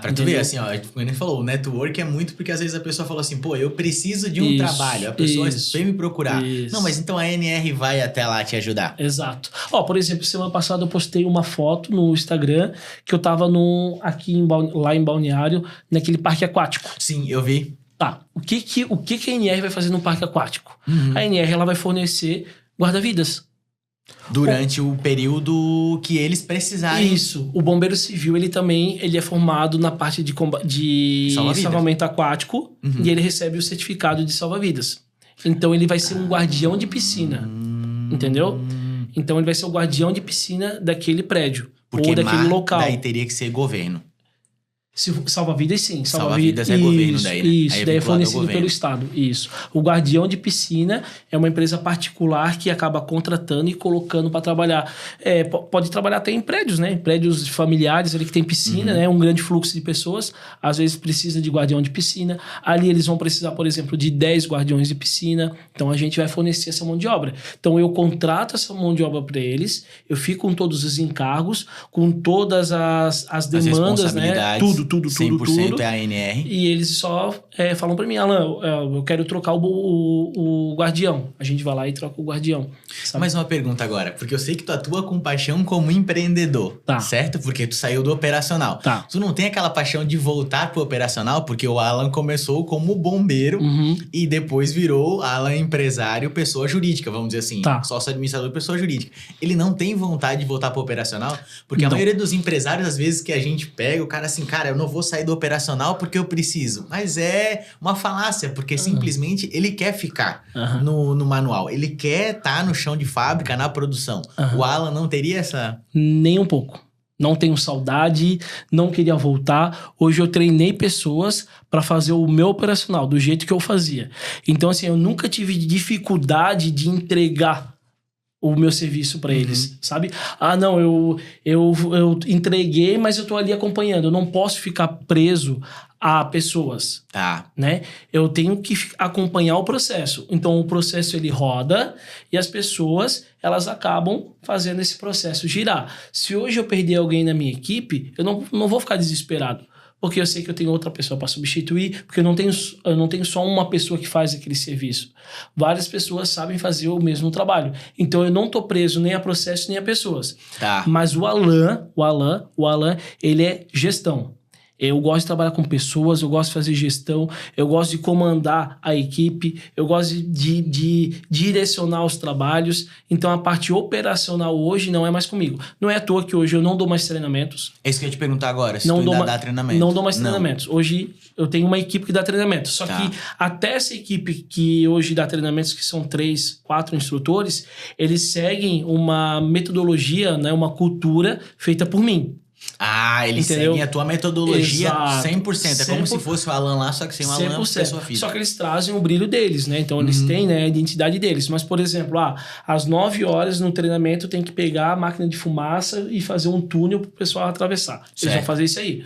Pra tu ver, assim, ó, como ele falou, o network é muito porque às vezes a pessoa falou assim, pô, eu preciso de um trabalho, a pessoa vem me procurar. Não, mas então a NR vai até lá te ajudar. Exato. Por exemplo, semana passada eu postei uma foto no Instagram que eu tava lá em Balneário, naquele parque aquático. Sim, eu vi. Tá, o que a NR vai fazer no parque aquático? A NR ela vai fornecer guarda-vidas. Durante o período que eles precisarem. Isso. O bombeiro civil, ele é formado na parte de salvamento aquático e ele recebe o certificado de salva-vidas. Então, ele vai ser um guardião de piscina. Entendeu? Então, ele vai ser o guardião de piscina daquele prédio. Porque ou daquele local. Daí teria que ser governo. Salva-vidas, sim. Salva-vidas é governo daí, né? Isso, aí daí é fornecido governo. pelo Estado. Isso. O guardião de piscina é uma empresa particular que acaba contratando e colocando para trabalhar. Pode trabalhar até em prédios, né? Em prédios familiares ali que tem piscina, né? Um grande fluxo de pessoas. Às vezes precisa de guardião de piscina. Ali eles vão precisar, por exemplo, de 10 guardiões de piscina. Então a gente vai fornecer essa mão de obra. Então eu contrato essa mão de obra para eles, eu fico com todos os encargos, com todas as demandas, né? Tudo. 100% é a ANR. E eles só falam para mim, Alan, eu quero trocar o guardião. A gente vai lá e troca o guardião. Sabe? Mais uma pergunta agora, porque eu sei que tu atua com paixão como empreendedor, Tá. certo? Porque tu saiu do operacional. Tá. Tu não tem aquela paixão de voltar pro operacional? Porque o Alan começou como bombeiro e depois virou Alan empresário, pessoa jurídica, vamos dizer assim. Tá. Sócio administrador, pessoa jurídica. Ele não tem vontade de voltar pro operacional? Porque a maioria dos empresários, às vezes, que a gente pega, o cara assim, cara, eu não vou sair do operacional porque eu preciso. Mas é uma falácia, porque simplesmente ele quer ficar no manual. Ele quer estar no chão de fábrica, na produção. O Alan não teria essa... Nem um pouco. Não tenho saudade, não queria voltar. Hoje eu treinei pessoas para fazer o meu operacional, do jeito que eu fazia. Então, assim, eu nunca tive dificuldade de entregar o meu serviço para eles, sabe? Ah, não, eu entreguei, mas eu tô ali acompanhando. Eu não posso ficar preso a pessoas, né? Eu tenho que acompanhar o processo. Então, o processo, ele roda e as pessoas, elas acabam fazendo esse processo girar. Se hoje eu perder alguém na minha equipe, eu não vou ficar desesperado. Porque eu sei que eu tenho outra pessoa para substituir, porque eu não tenho só uma pessoa que faz aquele serviço. Várias pessoas sabem fazer o mesmo trabalho. Então eu não tô preso nem a processo nem a pessoas. Mas o Alan, ele é gestão. Eu gosto de trabalhar com pessoas, eu gosto de fazer gestão, eu gosto de comandar a equipe, eu gosto de direcionar os trabalhos. Então, a parte operacional hoje não é mais comigo. Não é à toa que hoje eu não dou mais treinamentos. É isso que eu ia te perguntar agora, se tu ainda dá treinamento. Não dou mais treinamentos. Hoje eu tenho uma equipe que dá treinamento. Só que até essa equipe que hoje dá treinamentos, que são 3, 4 instrutores, eles seguem uma metodologia, né, uma cultura feita por mim. Eles seguem a tua metodologia. Exato. 100%. É como se fosse o Alan lá, só que sem o Alan, pessoa física. Só que eles trazem o brilho deles, né? Então, eles têm, né, a identidade deles. Mas, por exemplo, às 9 horas no treinamento tem que pegar a máquina de fumaça e fazer um túnel pro pessoal atravessar. Eles vão fazer isso aí.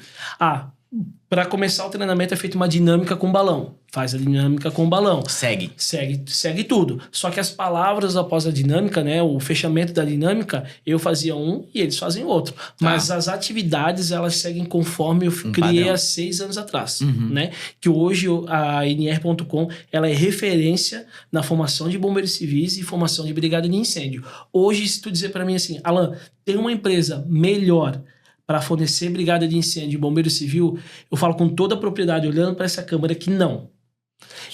Para começar o treinamento é feita uma dinâmica com balão. Faz a dinâmica com balão. Segue tudo. Só que as palavras após a dinâmica, né, o fechamento da dinâmica, eu fazia um e eles fazem outro. Mas as atividades, elas seguem conforme eu criei há 6 anos atrás, né? Que hoje a NR.com, ela é referência na formação de bombeiros civis e formação de brigada de incêndio. Hoje, se tu dizer para mim assim, Alan, tem uma empresa melhor para fornecer brigada de incêndio e bombeiro civil, eu falo com toda a propriedade, olhando para essa câmera, que não.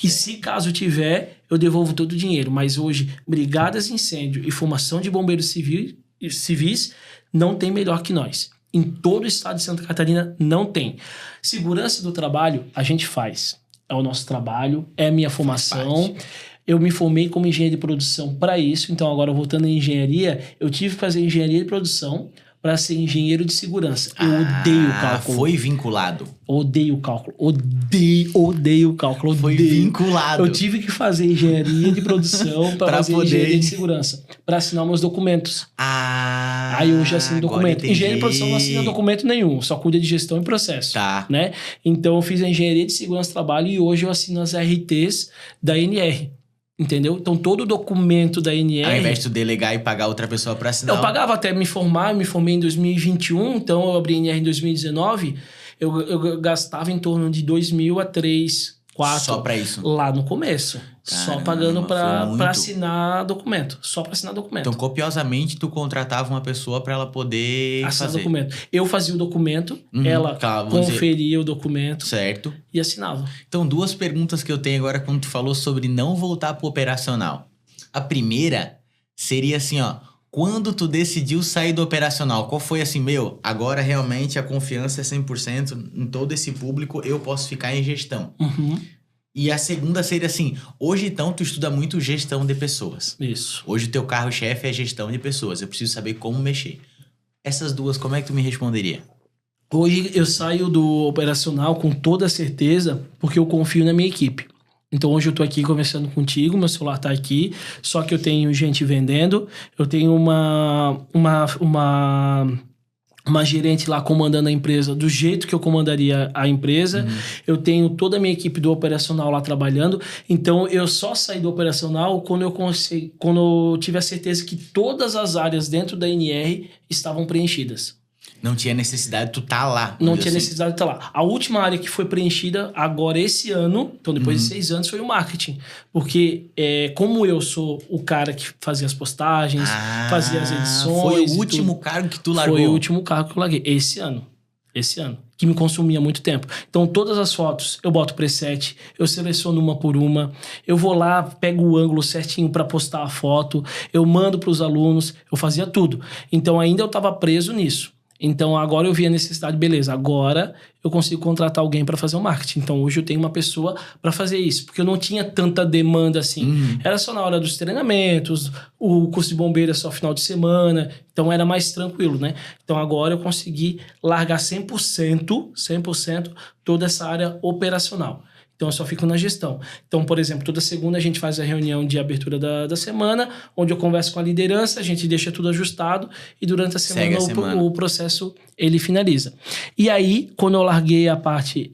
E se caso tiver, eu devolvo todo o dinheiro. Mas hoje, brigadas de incêndio e formação de bombeiros civis não tem melhor que nós. Em todo o estado de Santa Catarina não tem. Segurança do trabalho, a gente faz. É o nosso trabalho, é a minha formação. Eu me formei como engenheiro de produção para isso. Então, agora voltando à engenharia, eu tive que fazer engenharia de produção para ser engenheiro de segurança. Eu odeio cálculo. Foi vinculado. Odeio cálculo. Odeio cálculo. Foi vinculado. Eu tive que fazer engenharia de produção para fazer engenharia de segurança. Para assinar meus documentos. Aí hoje assino documento. Engenharia de produção não assina documento nenhum. Só cuida de gestão e processo. Né? Então eu fiz a engenharia de segurança do trabalho e hoje eu assino as RTs da NR. Entendeu? Então, todo o documento da NR... Ao invés de tu delegar e pagar outra pessoa para assinar... Eu pagava até me formar, eu me formei em 2021, então eu abri a NR em 2019, eu gastava em torno de 2.000 a 3, 4... Só para isso? Lá no começo. Caramba, só pagando para assinar documento. Só para assinar documento. Então, copiosamente, tu contratava uma pessoa para ela poder assinar documento. Eu fazia o documento, ela conferia o documento. Certo. E assinava. Então, 2 perguntas que eu tenho agora quando tu falou sobre não voltar pro operacional. A primeira seria assim, quando tu decidiu sair do operacional, qual foi assim, agora realmente a confiança é 100% em todo esse público, eu posso ficar em gestão. E a segunda seria assim, hoje então tu estuda muito gestão de pessoas. Isso. Hoje o teu carro-chefe é gestão de pessoas, eu preciso saber como mexer. Essas 2, como é que tu me responderia? Hoje eu saio do operacional com toda certeza, porque eu confio na minha equipe. Então hoje eu tô aqui conversando contigo, meu celular tá aqui, só que eu tenho gente vendendo, eu tenho uma gerente lá comandando a empresa do jeito que eu comandaria a empresa. Eu tenho toda a minha equipe do operacional lá trabalhando. Então, eu só saí do operacional quando eu tive a certeza que todas as áreas dentro da NR estavam preenchidas. Não tinha necessidade de tu tá lá. Não tinha necessidade de estar lá. A última área que foi preenchida agora esse ano, então depois de 6 anos, foi o marketing. Porque como eu sou o cara que fazia as postagens, fazia as edições... Foi o último cargo que tu largou? Foi o último cargo que eu larguei. Esse ano, que me consumia muito tempo. Então, todas as fotos, eu boto preset, eu seleciono uma por uma, eu vou lá, pego o ângulo certinho para postar a foto, eu mando para os alunos, eu fazia tudo. Então, ainda eu estava preso nisso. Então, agora eu vi a necessidade, beleza, agora eu consigo contratar alguém para fazer o marketing. Então, hoje eu tenho uma pessoa para fazer isso, porque eu não tinha tanta demanda assim. Era só na hora dos treinamentos, o curso de bombeiro é só final de semana, então era mais tranquilo, né? Então, agora eu consegui largar 100% toda essa área operacional. Então, eu só fico na gestão. Então, por exemplo, toda segunda a gente faz a reunião de abertura da semana, onde eu converso com a liderança, a gente deixa tudo ajustado e durante a semana o processo ele finaliza. E aí, quando eu larguei a parte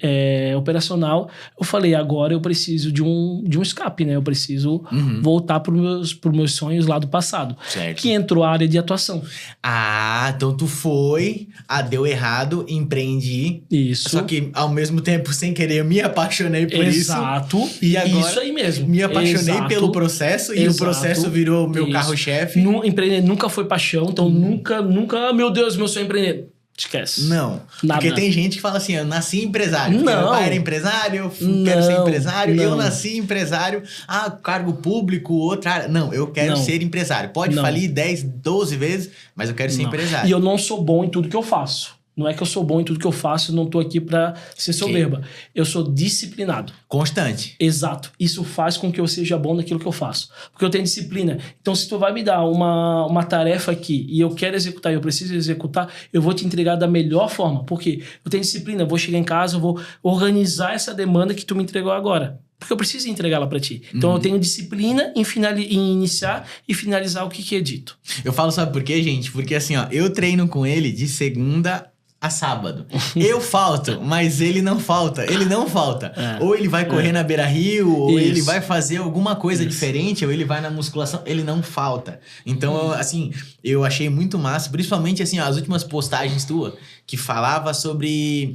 operacional, eu falei, agora eu preciso de um escape, né? Eu preciso voltar para os meus sonhos lá do passado. Certo. Que entrou a área de atuação. Ah, então tu foi, deu errado, empreendi. Isso. Só que, ao mesmo tempo, sem querer, eu me apaixonei por isso. Exato. E agora, isso aí mesmo. Me apaixonei pelo processo e o processo virou meu carro-chefe. Empreender nunca foi paixão, então nunca, meu Deus, meu sonho é empreender. Esquece. Não. Nada. Porque tem gente que fala assim, eu nasci empresário. Porque meu pai era empresário, eu quero ser empresário. Não. Eu nasci empresário. Cargo público, outra área. Não, eu quero ser empresário. Pode falir 10, 12 vezes, mas eu quero ser empresário. E eu não sou bom em tudo que eu faço. Não é que eu sou bom em tudo que eu faço, não tô aqui pra ser soberba. Eu sou disciplinado. Constante. Exato. Isso faz com que eu seja bom naquilo que eu faço. Porque eu tenho disciplina. Então, se tu vai me dar uma tarefa aqui e eu quero executar e eu preciso executar, eu vou te entregar da melhor forma. Porque eu tenho disciplina, eu vou chegar em casa, eu vou organizar essa demanda que tu me entregou agora. Porque eu preciso entregá-la pra ti. Então, eu tenho disciplina em iniciar e finalizar o que é dito. Eu falo, sabe por quê, gente? Porque assim, ó, eu treino com ele de segunda a sábado. Eu falto, mas ele não falta. Ele não falta. Ou ele vai correr na Beira-Rio, ou ele vai fazer alguma coisa diferente, ou ele vai na musculação. Ele não falta. Então, assim, eu achei muito massa. Principalmente, assim, ó, as últimas postagens tuas, que falava sobre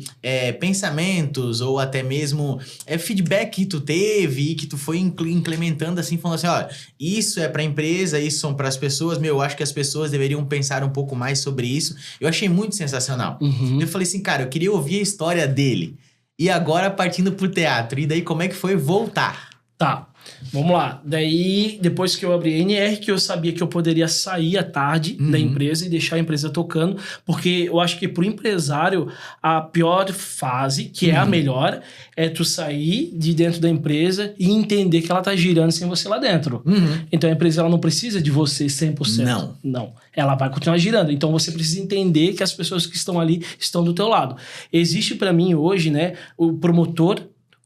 pensamentos, ou até mesmo feedback que tu teve e que tu foi implementando, assim, falando assim, ó, isso é pra empresa, isso são pras pessoas. Eu acho que as pessoas deveriam pensar um pouco mais sobre isso. Eu achei muito sensacional. Eu falei assim, cara, eu queria ouvir a história dele. E agora partindo pro teatro. E daí como é que foi voltar? Tá, vamos lá. Daí, depois que eu abri a NR, que eu sabia que eu poderia sair à tarde da empresa e deixar a empresa tocando, porque eu acho que pro empresário, a pior fase, que é a melhor, é tu sair de dentro da empresa e entender que ela tá girando sem você lá dentro. Então a empresa ela não precisa de você 100%. Não. Ela vai continuar girando. Então você precisa entender que as pessoas que estão ali estão do teu lado. Existe para mim hoje, né, o promotor,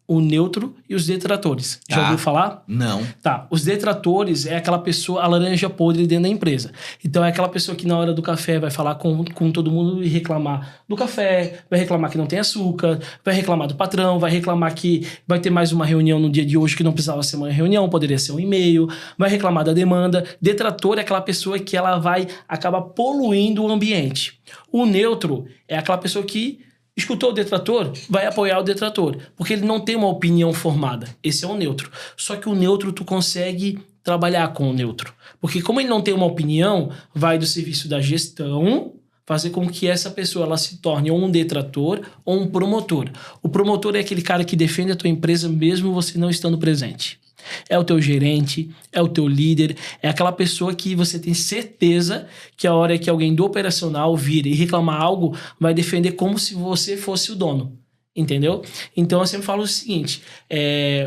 o neutro e os detratores. Já ouviu falar? Não. Tá. Os detratores é aquela pessoa, a laranja podre dentro da empresa. Então é aquela pessoa que na hora do café vai falar com todo mundo e reclamar do café, vai reclamar que não tem açúcar, vai reclamar do patrão, vai reclamar que vai ter mais uma reunião no dia de hoje que não precisava ser uma reunião, poderia ser um e-mail, vai reclamar da demanda. Detrator é aquela pessoa que ela vai acabar poluindo o ambiente. O neutro é aquela pessoa que escutou o detrator, vai apoiar o detrator, porque ele não tem uma opinião formada. Esse é o neutro. Só que o neutro tu consegue trabalhar com o neutro, porque como ele não tem uma opinião, vai do serviço da gestão fazer com que essa pessoa ela se torne ou um detrator ou um promotor. O promotor é aquele cara que defende a tua empresa mesmo você não estando presente. É o teu gerente, é o teu líder, é aquela pessoa que você tem certeza que a hora que alguém do operacional vir e reclamar algo, vai defender como se você fosse o dono. Entendeu? Então eu sempre falo o seguinte,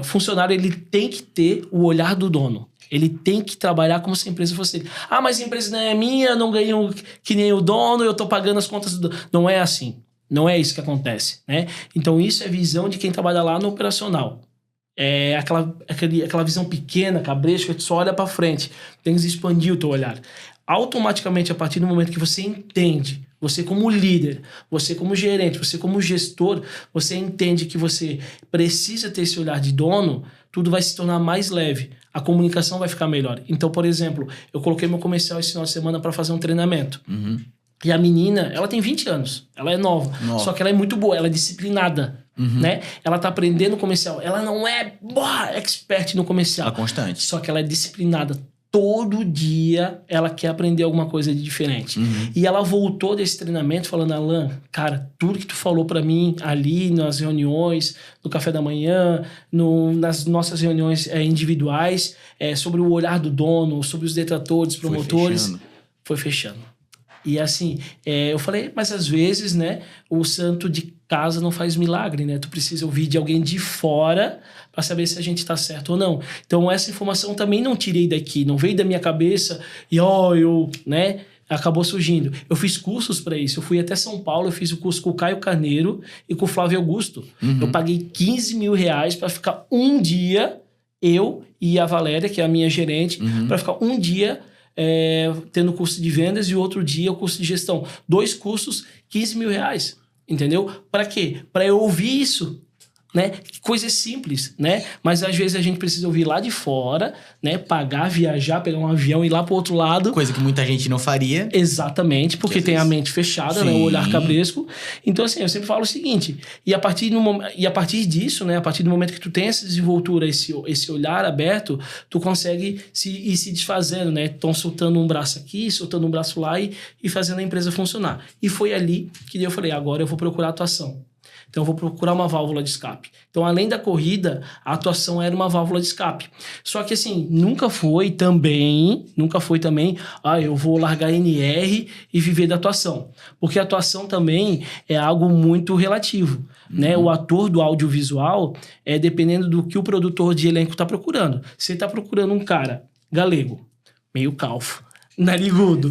funcionário ele tem que ter o olhar do dono. Ele tem que trabalhar como se a empresa fosse dele. Ah, mas a empresa não é minha, não ganho que nem o dono, eu tô pagando as contas do dono. Não é assim. Não é isso que acontece, né? Então, isso é visão de quem trabalha lá no operacional. É aquela visão pequena, cabresca, que só olha para frente. Tem que expandir o teu olhar. Automaticamente, a partir do momento que você entende, você como líder, você como gerente, você como gestor, você entende que você precisa ter esse olhar de dono, tudo vai se tornar mais leve. A comunicação vai ficar melhor. Então, por exemplo, eu coloquei meu comercial esse final de semana para fazer um treinamento. E a menina, ela tem 20 anos, ela é nova. Só que ela é muito boa, ela é disciplinada, né? Ela tá aprendendo comercial. Ela não é expert no comercial. É constante. Só que ela é disciplinada. Todo dia ela quer aprender alguma coisa de diferente. E ela voltou desse treinamento falando, Alan, cara, tudo que tu falou pra mim ali nas reuniões, no café da manhã, nas nossas reuniões individuais, sobre o olhar do dono, sobre os detratores, promotores, foi fechando. E assim, eu falei, mas às vezes, né, o santo de casa não faz milagre, né? Tu precisa ouvir de alguém de fora para saber se a gente tá certo ou não. Então, essa informação também não tirei daqui, não veio da minha cabeça e, né, acabou surgindo. Eu fiz cursos para isso. Eu fui até São Paulo, eu fiz o curso com o Caio Carneiro e com o Flávio Augusto. Eu paguei 15 mil reais para ficar um dia, eu e a Valéria, que é a minha gerente, para ficar um dia tendo curso de vendas e outro dia o curso de gestão. 2 cursos, 15 mil reais. Entendeu? Para quê? Para eu ouvir isso, né? Coisas simples, né? Mas às vezes a gente precisa ouvir lá de fora, né? Pagar, viajar, pegar um avião e ir lá pro outro lado. Coisa que muita gente não faria. Exatamente, porque tem a mente fechada, né? O olhar cabresco. Então, assim, eu sempre falo o seguinte, e a partir disso, né? A partir do momento que tu tem essa desenvoltura, esse olhar aberto, tu consegue ir se desfazendo, né? Então, soltando um braço aqui, soltando um braço lá e fazendo a empresa funcionar. E foi ali que eu falei, agora eu vou procurar atuação. Então, eu vou procurar uma válvula de escape. Então, além da corrida, a atuação era uma válvula de escape. Só que, assim, nunca foi também, eu vou largar NR e viver da atuação. Porque a atuação também é algo muito relativo, né? O ator do audiovisual dependendo do que o produtor de elenco está procurando. Se ele está procurando um cara galego, meio calfo, narigudo,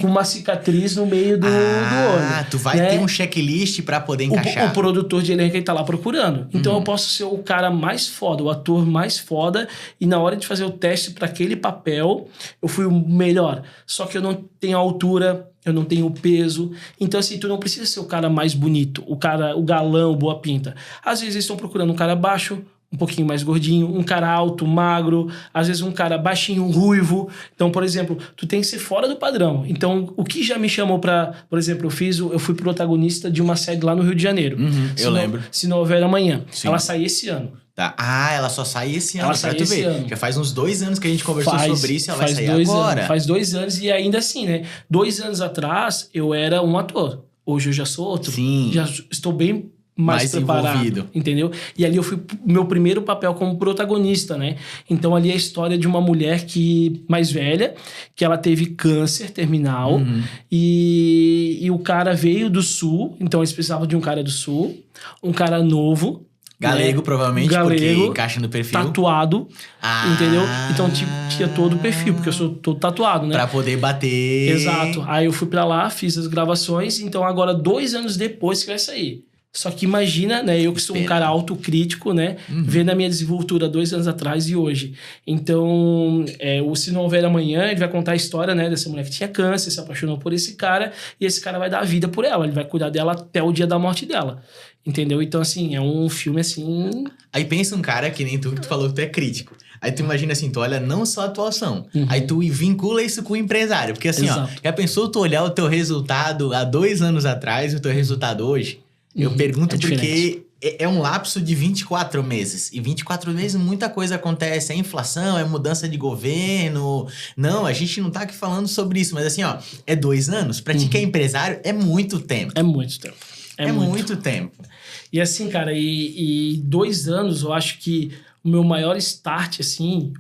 com uma cicatriz no meio do olho. Tu vai ter um checklist pra poder encaixar. O produtor de elenco tá lá procurando. Então eu posso ser o cara mais foda, o ator mais foda, e na hora de fazer o teste para aquele papel, eu fui o melhor. Só que eu não tenho a altura, eu não tenho o peso. Então, assim, tu não precisa ser o cara mais bonito, o galã, o boa pinta. Às vezes eles estão procurando um cara baixo, um pouquinho mais gordinho, um cara alto, magro, às vezes um cara baixinho, ruivo. Então, por exemplo, tu tem que ser fora do padrão. Então, o que já me chamou pra... Por exemplo, eu fui protagonista de uma série lá no Rio de Janeiro. Eu lembro. Se não houver amanhã. Sim. Ela sai esse ano. Tá. Ela só sai esse ano, ela sai esse ano. Já faz uns 2 anos que a gente conversou sobre isso e ela vai sair agora. Faz 2 anos e ainda assim, né? 2 anos atrás, eu era um ator. Hoje eu já sou outro. Sim. Já estou bem mais preparado, envolvido. Entendeu? E ali eu fui meu primeiro papel como protagonista, né? Então ali é a história de uma mulher mais velha, que ela teve câncer terminal e o cara veio do sul, então eles precisavam de um cara do sul, um cara novo, galego, né? Provavelmente, porque encaixa no perfil. Tatuado, entendeu? Então tinha todo o perfil, porque eu sou todo tatuado, né? Pra poder bater. Exato. Aí eu fui pra lá, fiz as gravações, então agora 2 anos depois que vai sair. Só que imagina, né? Eu que sou um cara autocrítico, né? Vendo a minha desenvoltura 2 anos atrás e hoje. Então, Se Não Houver Amanhã, ele vai contar a história, né? Dessa mulher que tinha câncer, se apaixonou por esse cara. E esse cara vai dar a vida por ela. Ele vai cuidar dela até o dia da morte dela. Entendeu? Então, assim, é um filme, assim... Aí pensa um cara que nem tu, que tu falou que tu é crítico. Aí tu imagina assim, tu olha não só a atuação. Aí tu vincula isso com o empresário. Porque assim, Exato. Já pensou tu olhar o teu resultado há 2 anos atrás e o teu resultado hoje? Eu pergunto porque é um lapso de 24 meses. E 24 meses muita coisa acontece. É inflação, é mudança de governo. Não, a gente não tá aqui falando sobre isso. Mas assim, é 2 anos. Pra ti que é empresário, é muito tempo. É muito tempo. É muito tempo. E assim, cara, e 2 anos, eu acho que o meu maior start, assim,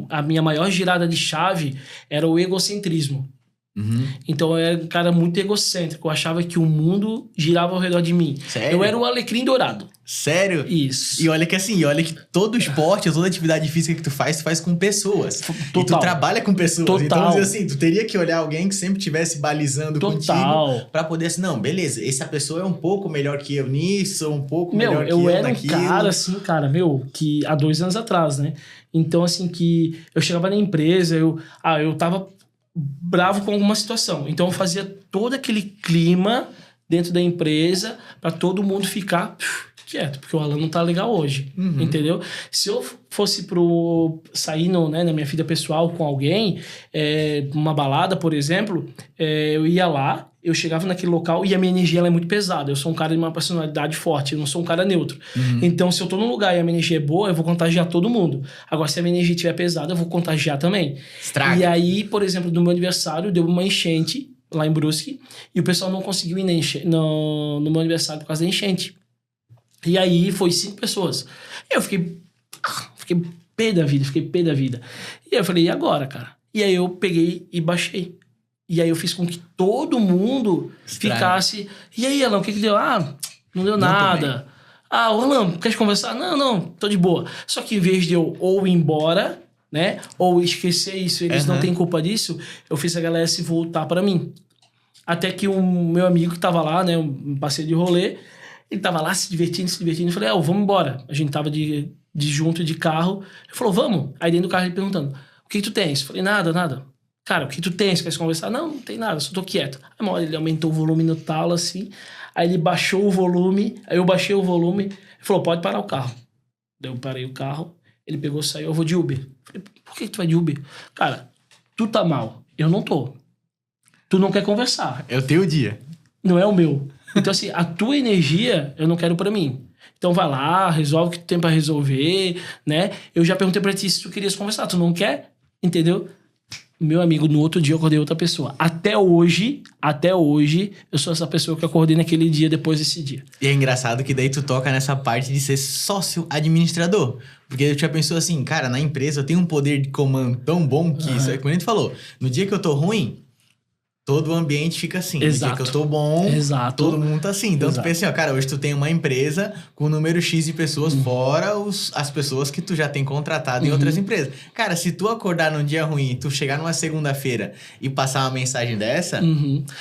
a minha maior girada de chave era o egocentrismo. Uhum. Então eu era um cara muito egocêntrico. Eu achava que o mundo girava ao redor de mim. Sério? Eu era o alecrim dourado. Sério? Isso. E olha que assim, olha que todo esporte, toda atividade física que tu faz com pessoas. E tu Total. trabalha com pessoas. Total. Então, vamos dizer assim, tu teria que olhar alguém que sempre estivesse balizando Total. contigo pra poder assim, não, beleza, essa pessoa é um pouco melhor que eu nisso, um pouco melhor que eu eu era naquilo. um cara assim, cara, que há 2 anos atrás, né? Então, assim, que eu chegava na empresa, eu tava bravo com alguma situação. Então, eu fazia todo aquele clima dentro da empresa pra todo mundo ficar quieto, porque o Alan não tá legal hoje, entendeu? Se eu fosse sair na minha vida pessoal com alguém, uma balada, por exemplo, eu ia lá, eu chegava naquele local e a minha energia ela é muito pesada. Eu sou um cara de uma personalidade forte, eu não sou um cara neutro. Então, se eu tô num lugar e a minha energia é boa, eu vou contagiar todo mundo. Agora, se a minha energia estiver pesada, eu vou contagiar também. Estraga. E aí, por exemplo, no meu aniversário, deu uma enchente lá em Brusque e o pessoal não conseguiu ir no meu aniversário por causa da enchente. E aí foi 5 pessoas. Eu fiquei pé da vida. E aí eu falei, e agora, cara? E aí eu peguei e baixei. E aí eu fiz com que todo mundo ficasse... E aí, Alan, o que deu? Não deu nada. Alan, quer conversar? Não, tô de boa. Só que em vez de eu ou ir embora, né? Ou esquecer isso, eles não têm culpa disso, eu fiz a galera se voltar pra mim. Até que um meu amigo que tava lá, né? Um parceiro de rolê, ele tava lá se divertindo. Eu falei, vamos embora. A gente tava junto de carro. Ele falou, vamos. Aí dentro do carro ele perguntando, o que tu tens? Eu falei, nada. Cara, o que tu tens? Quer conversar? Não tem nada, só tô quieto. Aí uma hora ele aumentou o volume no talo, assim. Aí ele baixou o volume. Aí eu baixei o volume. Ele falou, pode parar o carro. Daí eu parei o carro. Ele pegou, saiu, eu vou de Uber. Eu falei, por que tu vai de Uber? Cara, tu tá mal. Eu não tô. Tu não quer conversar. É o teu dia. Não é o meu. Então, assim, a tua energia eu não quero pra mim. Então vai lá, resolve o que tu tem pra resolver, né? Eu já perguntei pra ti se tu querias conversar. Tu não quer? Entendeu? Meu amigo, no outro dia eu acordei outra pessoa. Até hoje, eu sou essa pessoa que acordei naquele dia, depois desse dia. E é engraçado que daí tu toca nessa parte de ser sócio administrador. Porque eu já pensou assim, cara, na empresa eu tenho um poder de comando tão bom que isso é como a gente falou. No dia que eu tô ruim, todo o ambiente fica assim. Exato. No dia que eu tô bom, todo mundo tá assim. Então tu pensa assim, cara, hoje tu tem uma empresa com um número X de pessoas, fora as pessoas que tu já tem contratado em outras empresas. Cara, se tu acordar num dia ruim, tu chegar numa segunda-feira e passar uma mensagem dessa,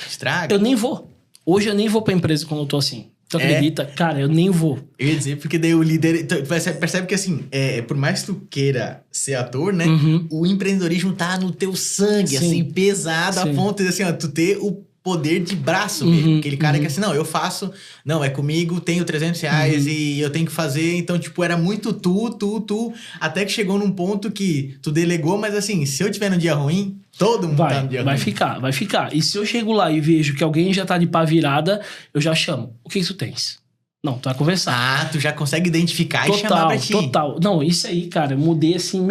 estraga. Eu nem vou. Hoje eu nem vou pra empresa quando eu tô assim. Tu acredita? Cara, eu nem vou. Eu ia dizer, porque daí o líder... Tu percebe que, assim, por mais que tu queira ser ator, né? O empreendedorismo tá no teu sangue, assim, pesado, a ponto de, assim, ó, tu ter o poder de braço mesmo. Aquele cara que, assim, não, eu faço... Não, é comigo, tenho R$300 e eu tenho que fazer. Então, tipo, era muito tu. Até que chegou num ponto que tu delegou, mas, assim, se eu tiver no dia ruim... Todo mundo tá no dia ruim. Vai ficar. E se eu chego lá e vejo que alguém já tá de pá virada, eu já chamo. O que tu tens? Não, tu vai conversar. Tu já consegue identificar e chamar pra ti. Total. Não, isso aí, cara, eu mudei assim,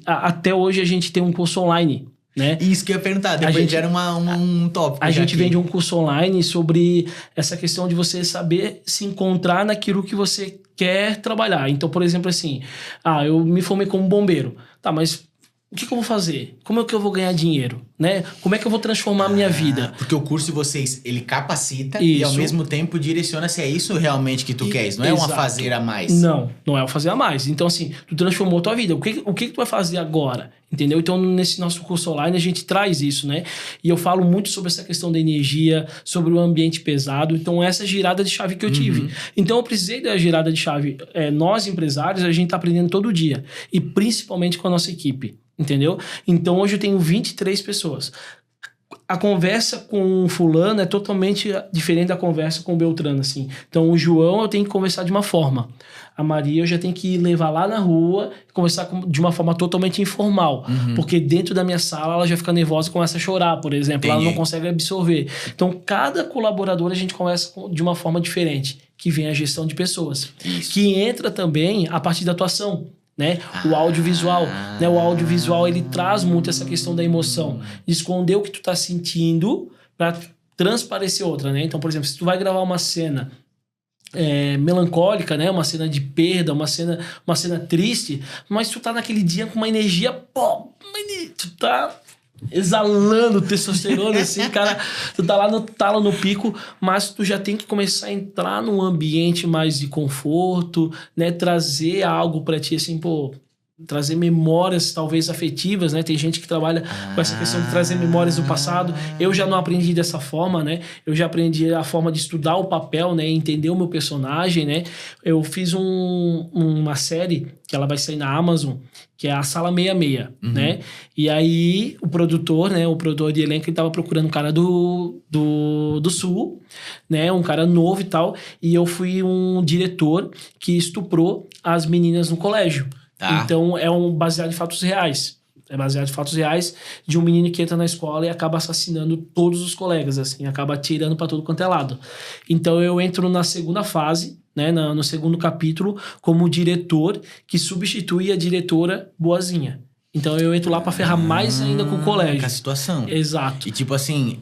até hoje a gente tem um curso online, né? Isso que eu ia perguntar, depois gera um tópico. A gente vende um curso online sobre essa questão de você saber se encontrar naquilo que você quer trabalhar. Então, por exemplo, assim, eu me formei como bombeiro. Tá, mas... o que eu vou fazer? Como é que eu vou ganhar dinheiro? Né? Como é que eu vou transformar a minha vida? Porque o curso de vocês, ele capacita e ao mesmo tempo direciona se é isso realmente que tu queres. Não é um fazer a mais. Não é um fazer a mais. Então, assim, tu transformou a tua vida. O que tu vai fazer agora? Entendeu? Então, nesse nosso curso online, a gente traz isso, né? E eu falo muito sobre essa questão da energia, sobre o ambiente pesado. Então, essa girada de chave que eu tive. Então, eu precisei da girada de chave. Nós, empresários, a gente tá aprendendo todo dia. E principalmente com a nossa equipe. Entendeu? Então, hoje eu tenho 23 pessoas. A conversa com o fulano é totalmente diferente da conversa com o Beltrano, assim. Então, o João eu tenho que conversar de uma forma. A Maria eu já tenho que levar lá na rua e conversar de uma forma totalmente informal. Porque dentro da minha sala ela já fica nervosa e começa a chorar, por exemplo. Ela não consegue absorver. Então, cada colaborador a gente conversa de uma forma diferente. Que vem a gestão de pessoas. Isso. Que entra também a partir da atuação. Né? O audiovisual, né? O audiovisual ele traz muito essa questão da emoção, de esconder o que tu tá sentindo para transparecer outra, né? Então, por exemplo, se tu vai gravar uma cena melancólica, né? Uma cena de perda, uma cena triste, mas tu tá naquele dia com uma energia, tu tá exalando testosterona, assim, cara, tu tá lá no talo, no pico, mas tu já tem que começar a entrar num ambiente mais de conforto, né? Trazer algo pra ti, assim, pô, trazer memórias, talvez afetivas, né? Tem gente que trabalha com essa questão de trazer memórias do passado. Eu já não aprendi dessa forma, né? Eu já aprendi a forma de estudar o papel, né? Entender o meu personagem, né? Eu fiz uma série que ela vai sair na Amazon, que é a Sala 66, né? E aí o produtor, né? O produtor de elenco, ele tava procurando um cara do Sul, né? Um cara novo e tal. E eu fui um diretor que estuprou as meninas no colégio. Tá. Então, é baseado em fatos reais. É baseado em fatos reais de um menino que entra na escola e acaba assassinando todos os colegas, assim. Acaba atirando pra todo quanto é lado. Então, eu entro na segunda fase, né? No segundo capítulo, como diretor que substitui a diretora boazinha. Então, eu entro lá pra ferrar mais ainda com o colégio. Com a situação. Exato. E tipo assim,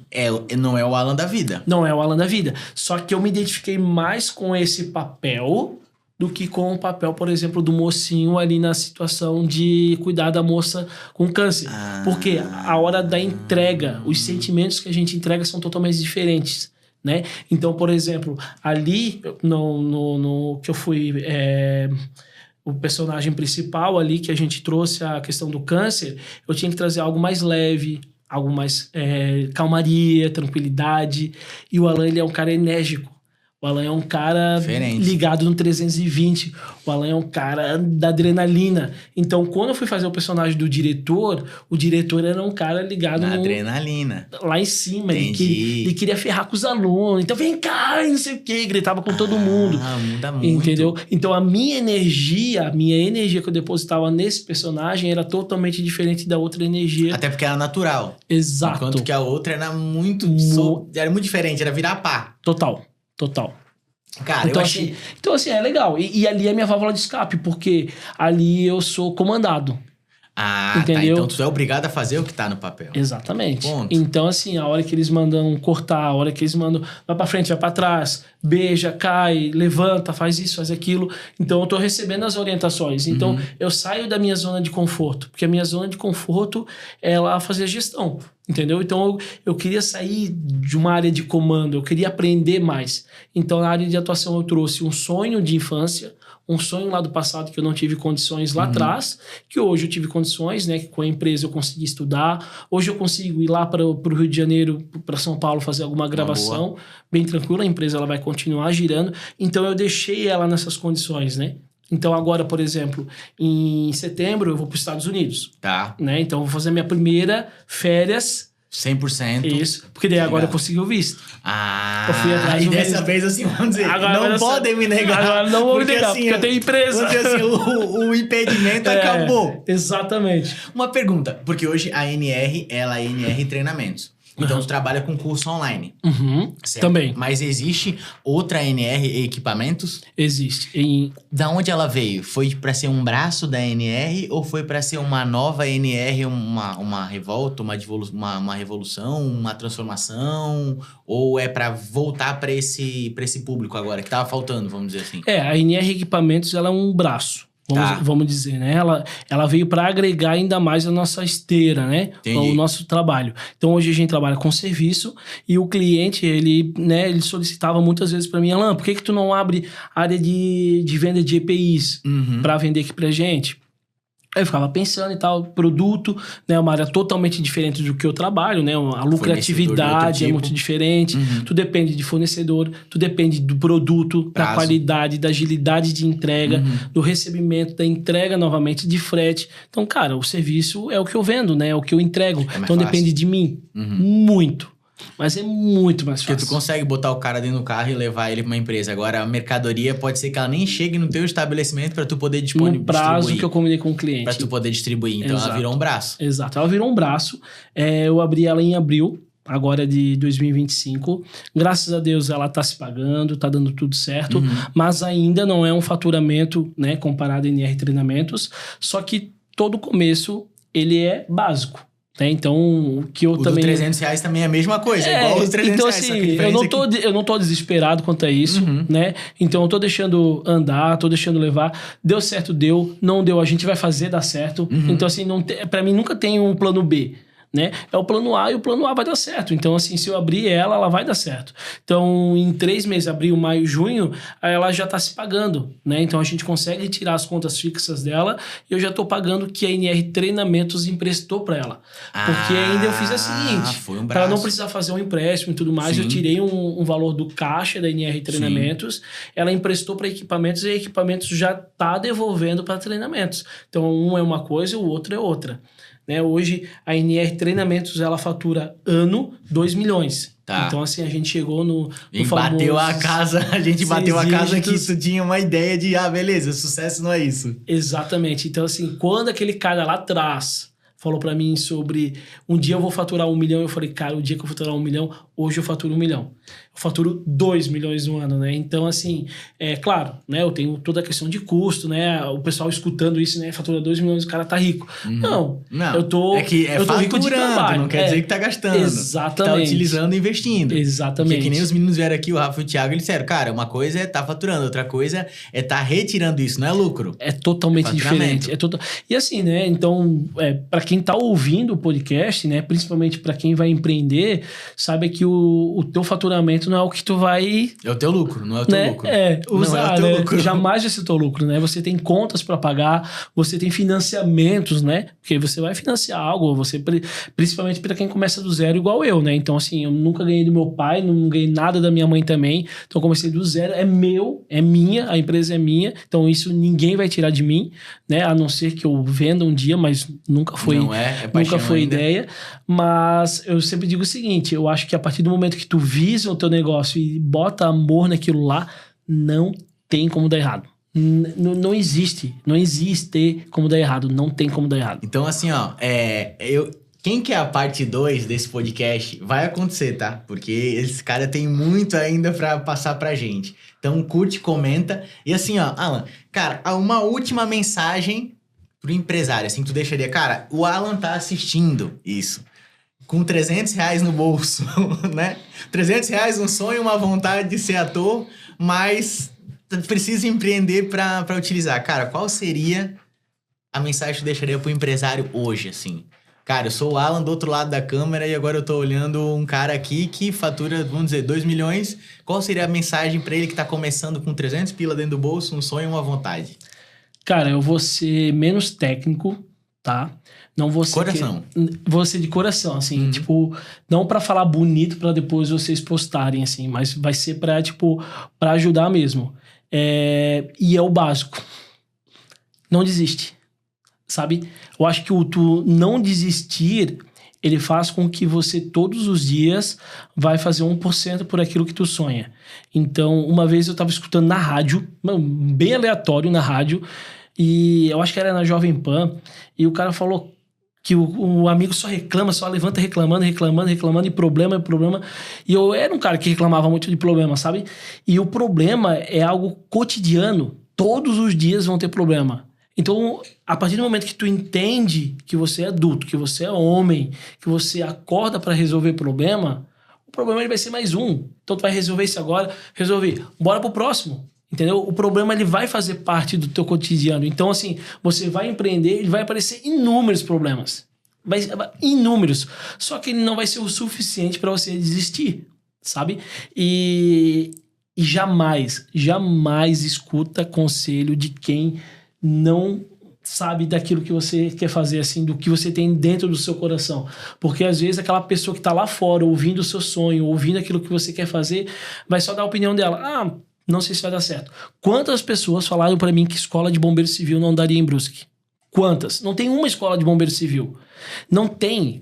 não é o Alan da vida. Não é o Alan da vida. Só que eu me identifiquei mais com esse papel do que com o papel, por exemplo, do mocinho ali na situação de cuidar da moça com câncer. Porque a hora da entrega, os sentimentos que a gente entrega são totalmente diferentes, né? Então, por exemplo, ali no que eu fui o personagem principal ali, que a gente trouxe a questão do câncer, eu tinha que trazer algo mais leve, algo mais calmaria, tranquilidade. E o Alan, ele é um cara enérgico. O Alan é um cara ligado no 320. O Alan é um cara da adrenalina. Então, quando eu fui fazer o personagem do diretor, o diretor era um cara ligado na adrenalina. Lá em cima. Ele queria ferrar com os alunos. Então, vem cá, e não sei o quê. Gritava com todo mundo. Muda muito. Entendeu? Então, a minha energia que eu depositava nesse personagem era totalmente diferente da outra energia. Até porque era natural. Exato. Enquanto que a outra era muito diferente. Era virar pá. Total. Cara, então, então, assim, é legal. E ali é minha válvula de escape, porque ali eu sou comandado. Entendeu? Tá. Então tu é obrigado a fazer o que tá no papel. Exatamente. Ponto. Então, assim, a hora que eles mandam cortar, a hora que eles mandam vai pra frente, vai pra trás, beija, cai, levanta, faz isso, faz aquilo. Então, eu tô recebendo as orientações. Então, eu saio da minha zona de conforto, porque a minha zona de conforto é lá fazer gestão. Entendeu? Então, eu queria sair de uma área de comando, eu queria aprender mais. Então, na área de atuação, eu trouxe um sonho de infância, um sonho lá do passado que eu não tive condições lá atrás, que hoje eu tive condições, né? Que com a empresa eu consegui estudar. Hoje eu consigo ir lá para o Rio de Janeiro, para São Paulo, fazer alguma gravação bem tranquila. A empresa ela vai continuar girando. Então, eu deixei ela nessas condições, né? Então, agora, por exemplo, em setembro eu vou para os Estados Unidos. Tá. Né? Então, eu vou fazer minha primeira férias. 100%. Isso. Porque daí agora eu consegui o visto. Eu fui atrás e dessa vez, assim, vamos dizer, agora não podem me negar. Agora não vou me negar, assim, porque eu tenho empresa. Porque assim, o impedimento acabou. Exatamente. Uma pergunta, porque hoje a NR, ela é NR Treinamentos. Então, tu trabalha com curso online. Também. Mas existe outra NR Equipamentos? Existe. Da onde ela veio? Foi pra ser um braço da NR ou foi pra ser uma nova NR, uma revolta, uma revolução, uma transformação? Ou é pra voltar pra esse público agora, que tava faltando, vamos dizer assim? A NR Equipamentos, ela é um braço. Vamos dizer, né? Ela veio para agregar ainda mais a nossa esteira, né? O nosso trabalho. Então, hoje a gente trabalha com serviço e o cliente, ele solicitava muitas vezes para mim, Alan, por que tu não abre área de venda de EPIs para vender aqui pra gente? Aí eu ficava pensando e tal, produto, né, uma área totalmente diferente do que eu trabalho, né, a lucratividade é muito diferente, tu depende de fornecedor, tu depende do produto, da qualidade, da agilidade de entrega, do recebimento, da entrega novamente, de frete. Então, cara, o serviço é o que eu vendo, né, é o que eu entrego, então depende de mim, muito. Mas é muito mais fácil. Porque tu consegue botar o cara dentro do carro e levar ele pra uma empresa. Agora, a mercadoria pode ser que ela nem chegue no teu estabelecimento pra tu poder distribuir. No prazo que eu combinei com o cliente. Pra tu poder distribuir. Então, ela virou um braço. Exato. Ela virou um braço. Eu abri ela em abril, agora de 2025. Graças a Deus, ela tá se pagando, tá dando tudo certo. Mas ainda não é um faturamento, né, comparado a NR Treinamentos. Só que todo começo, ele é básico. Então, o que eu também... O do R$300 também é a mesma coisa, igual os R$300. Então, assim, eu não tô desesperado quanto a isso, né? Então, eu tô deixando andar, tô deixando levar. Deu certo, deu. Não deu, a gente vai fazer dar certo. Então, assim, pra mim nunca tem um plano B. né? É o plano A e o plano A vai dar certo. Então, assim, se eu abrir ela vai dar certo. Então, em 3 meses, abril, maio, junho, ela já está se pagando, né? Então, a gente consegue tirar as contas fixas dela e eu já estou pagando o que a NR Treinamentos emprestou para ela. Porque ainda eu fiz a seguinte, para não precisar fazer um empréstimo e tudo mais, eu tirei um valor do caixa da NR Treinamentos, ela emprestou para equipamentos e equipamentos já está devolvendo para treinamentos. Então, um é uma coisa e o outro é outra. Né? Hoje, a NR Treinamentos, ela fatura ano 2 milhões. Tá. Então, assim, a gente chegou no famoso... bateu a casa que isso tinha uma ideia de, beleza, sucesso não é isso. Exatamente. Então, assim, quando aquele cara lá atrás falou pra mim sobre um dia eu vou faturar 1 milhão, eu falei, cara, o dia que eu faturar 1 milhão, hoje eu faturo 1 milhão. Eu faturo 2 milhões no ano, né? Então, assim, claro, né? Eu tenho toda a questão de custo, né? O pessoal escutando isso, né? Fatura 2 milhões, o cara tá rico. Não, eu tô rico de trabalho. Não quer dizer que tá gastando. Exatamente. Tá utilizando e investindo. Exatamente. Porque que nem os meninos vieram aqui, o Rafa e o Thiago, eles disseram, cara, uma coisa é tá faturando, outra coisa é tá retirando isso, não é lucro. É totalmente diferente. E assim, né? Então, para quem tá ouvindo o podcast, né? Principalmente para quem vai empreender, sabe que o teu faturamento não é o que tu vai... É o teu lucro, não é o teu lucro. Usar, não é o teu lucro. Jamais vai ser o teu lucro, né? Você tem contas para pagar, você tem financiamentos, né? Porque você vai financiar algo, principalmente para quem começa do zero igual eu, né? Então, assim, eu nunca ganhei do meu pai, não ganhei nada da minha mãe também. Então, eu comecei do zero, é meu, é minha, a empresa é minha. Então, isso ninguém vai tirar de mim, né? A não ser que eu venda um dia, mas nunca foi, nunca foi ideia. Mas eu sempre digo o seguinte, eu acho que a partir do momento que tu visa o teu negócio e bota amor naquilo lá, não tem como dar errado. Não existe como dar errado, não tem como dar errado. Então, assim, quem quer a parte 2 desse podcast, vai acontecer, tá? Porque esse cara tem muito ainda pra passar pra gente. Então, curte, comenta. E assim, Alan, cara, uma última mensagem pro empresário, assim, que tu deixaria. Cara, o Alan tá assistindo isso. Com R$300 no bolso, né? R$300, um sonho, uma vontade de ser ator, mas precisa empreender para utilizar. Cara, qual seria a mensagem que tu deixaria pro empresário hoje, assim? Cara, eu sou o Alan do outro lado da câmera e agora eu tô olhando um cara aqui que fatura, vamos dizer, 2 milhões. Qual seria a mensagem para ele que tá começando com 300 pila dentro do bolso, um sonho, uma vontade? Cara, eu vou ser menos técnico, tá? Não vou ser... Coração. Vou ser de coração, assim. Tipo, não pra falar bonito pra depois vocês postarem, assim. Mas vai ser pra, tipo, pra ajudar mesmo. E é o básico. Não desiste. Sabe? Eu acho que o tu não desistir, ele faz com que você todos os dias vai fazer 1% por aquilo que tu sonha. Então, uma vez eu tava escutando na rádio, bem aleatório na rádio, e eu acho que era na Jovem Pan, e o cara falou que o amigo só reclama, só levanta reclamando, e problema. E eu era um cara que reclamava muito de problema, sabe? E o problema é algo cotidiano. Todos os dias vão ter problema. Então, a partir do momento que tu entende que você é adulto, que você é homem, que você acorda para resolver problema, o problema ele vai ser mais um. Então, tu vai resolver isso agora, bora pro próximo. Entendeu? O problema ele vai fazer parte do teu cotidiano. Então, assim, você vai empreender, ele vai aparecer inúmeros problemas. Inúmeros. Só que ele não vai ser o suficiente para você desistir, sabe? E jamais escuta conselho de quem não sabe daquilo que você quer fazer, assim, do que você tem dentro do seu coração. Porque às vezes aquela pessoa que tá lá fora, ouvindo o seu sonho, ouvindo aquilo que você quer fazer, vai só dar a opinião dela. Não sei se vai dar certo. Quantas pessoas falaram pra mim que escola de bombeiro civil não daria em Brusque? Quantas? Não tem uma escola de bombeiro civil. Não tem.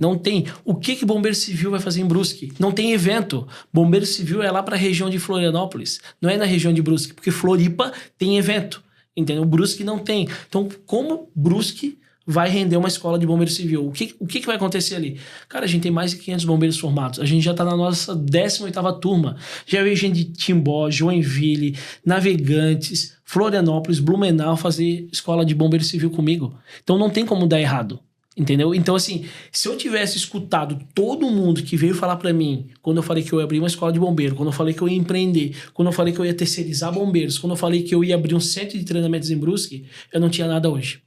O que bombeiro civil vai fazer em Brusque? Não tem evento. Bombeiro civil é lá pra região de Florianópolis. Não é na região de Brusque, porque Floripa tem evento. Entendeu? Brusque não tem. Então, como Brusque vai render uma escola de bombeiro civil? O que vai acontecer ali? Cara, a gente tem mais de 500 bombeiros formados. A gente já tá na nossa 18ª turma. Já veio gente de Timbó, Joinville, Navegantes, Florianópolis, Blumenau fazer escola de bombeiro civil comigo. Então não tem como dar errado. Entendeu? Então, assim, se eu tivesse escutado todo mundo que veio falar pra mim, quando eu falei que eu ia abrir uma escola de bombeiro, quando eu falei que eu ia empreender, quando eu falei que eu ia terceirizar bombeiros, quando eu falei que eu ia abrir um centro de treinamentos em Brusque, eu não tinha nada hoje.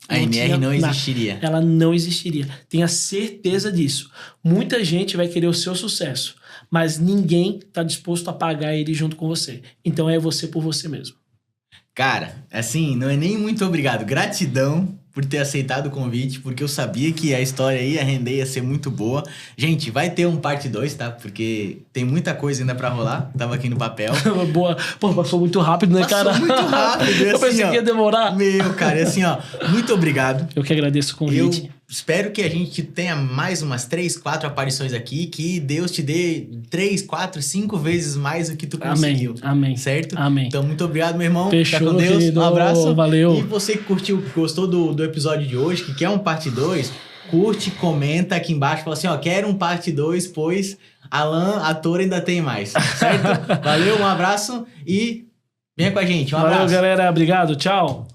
A NR não existiria. Ela não existiria. Tenha certeza disso. Muita gente vai querer o seu sucesso, mas ninguém está disposto a pagar ele junto com você. Então é você por você mesmo. Cara, assim, não é nem muito obrigado. Gratidão por ter aceitado o convite, porque eu sabia que a história ia render, ia ser muito boa. Gente, vai ter um parte 2, tá? Porque tem muita coisa ainda pra rolar. Tava aqui no papel. Boa. Pô, passou muito rápido, né, cara? Passou muito rápido. Eu pensei que ia demorar. Meu, cara, assim, ó, muito obrigado. Eu que agradeço o convite. Eu espero que a gente tenha mais umas 3, 4 aparições aqui, que Deus te dê 3, 4, 5 vezes mais do que tu conseguiu. Amém. Certo? Amém. Então, muito obrigado, meu irmão. Fechou, Fica com Deus. querido. Um abraço. Valeu. E você que curtiu, gostou do episódio de hoje, que quer um parte 2, curte, comenta aqui embaixo, fala assim, ó, quero um parte 2, pois Alan, ator, ainda tem mais. Certo? Valeu, um abraço e venha com a gente. Um abraço. Valeu, galera. Obrigado. Tchau.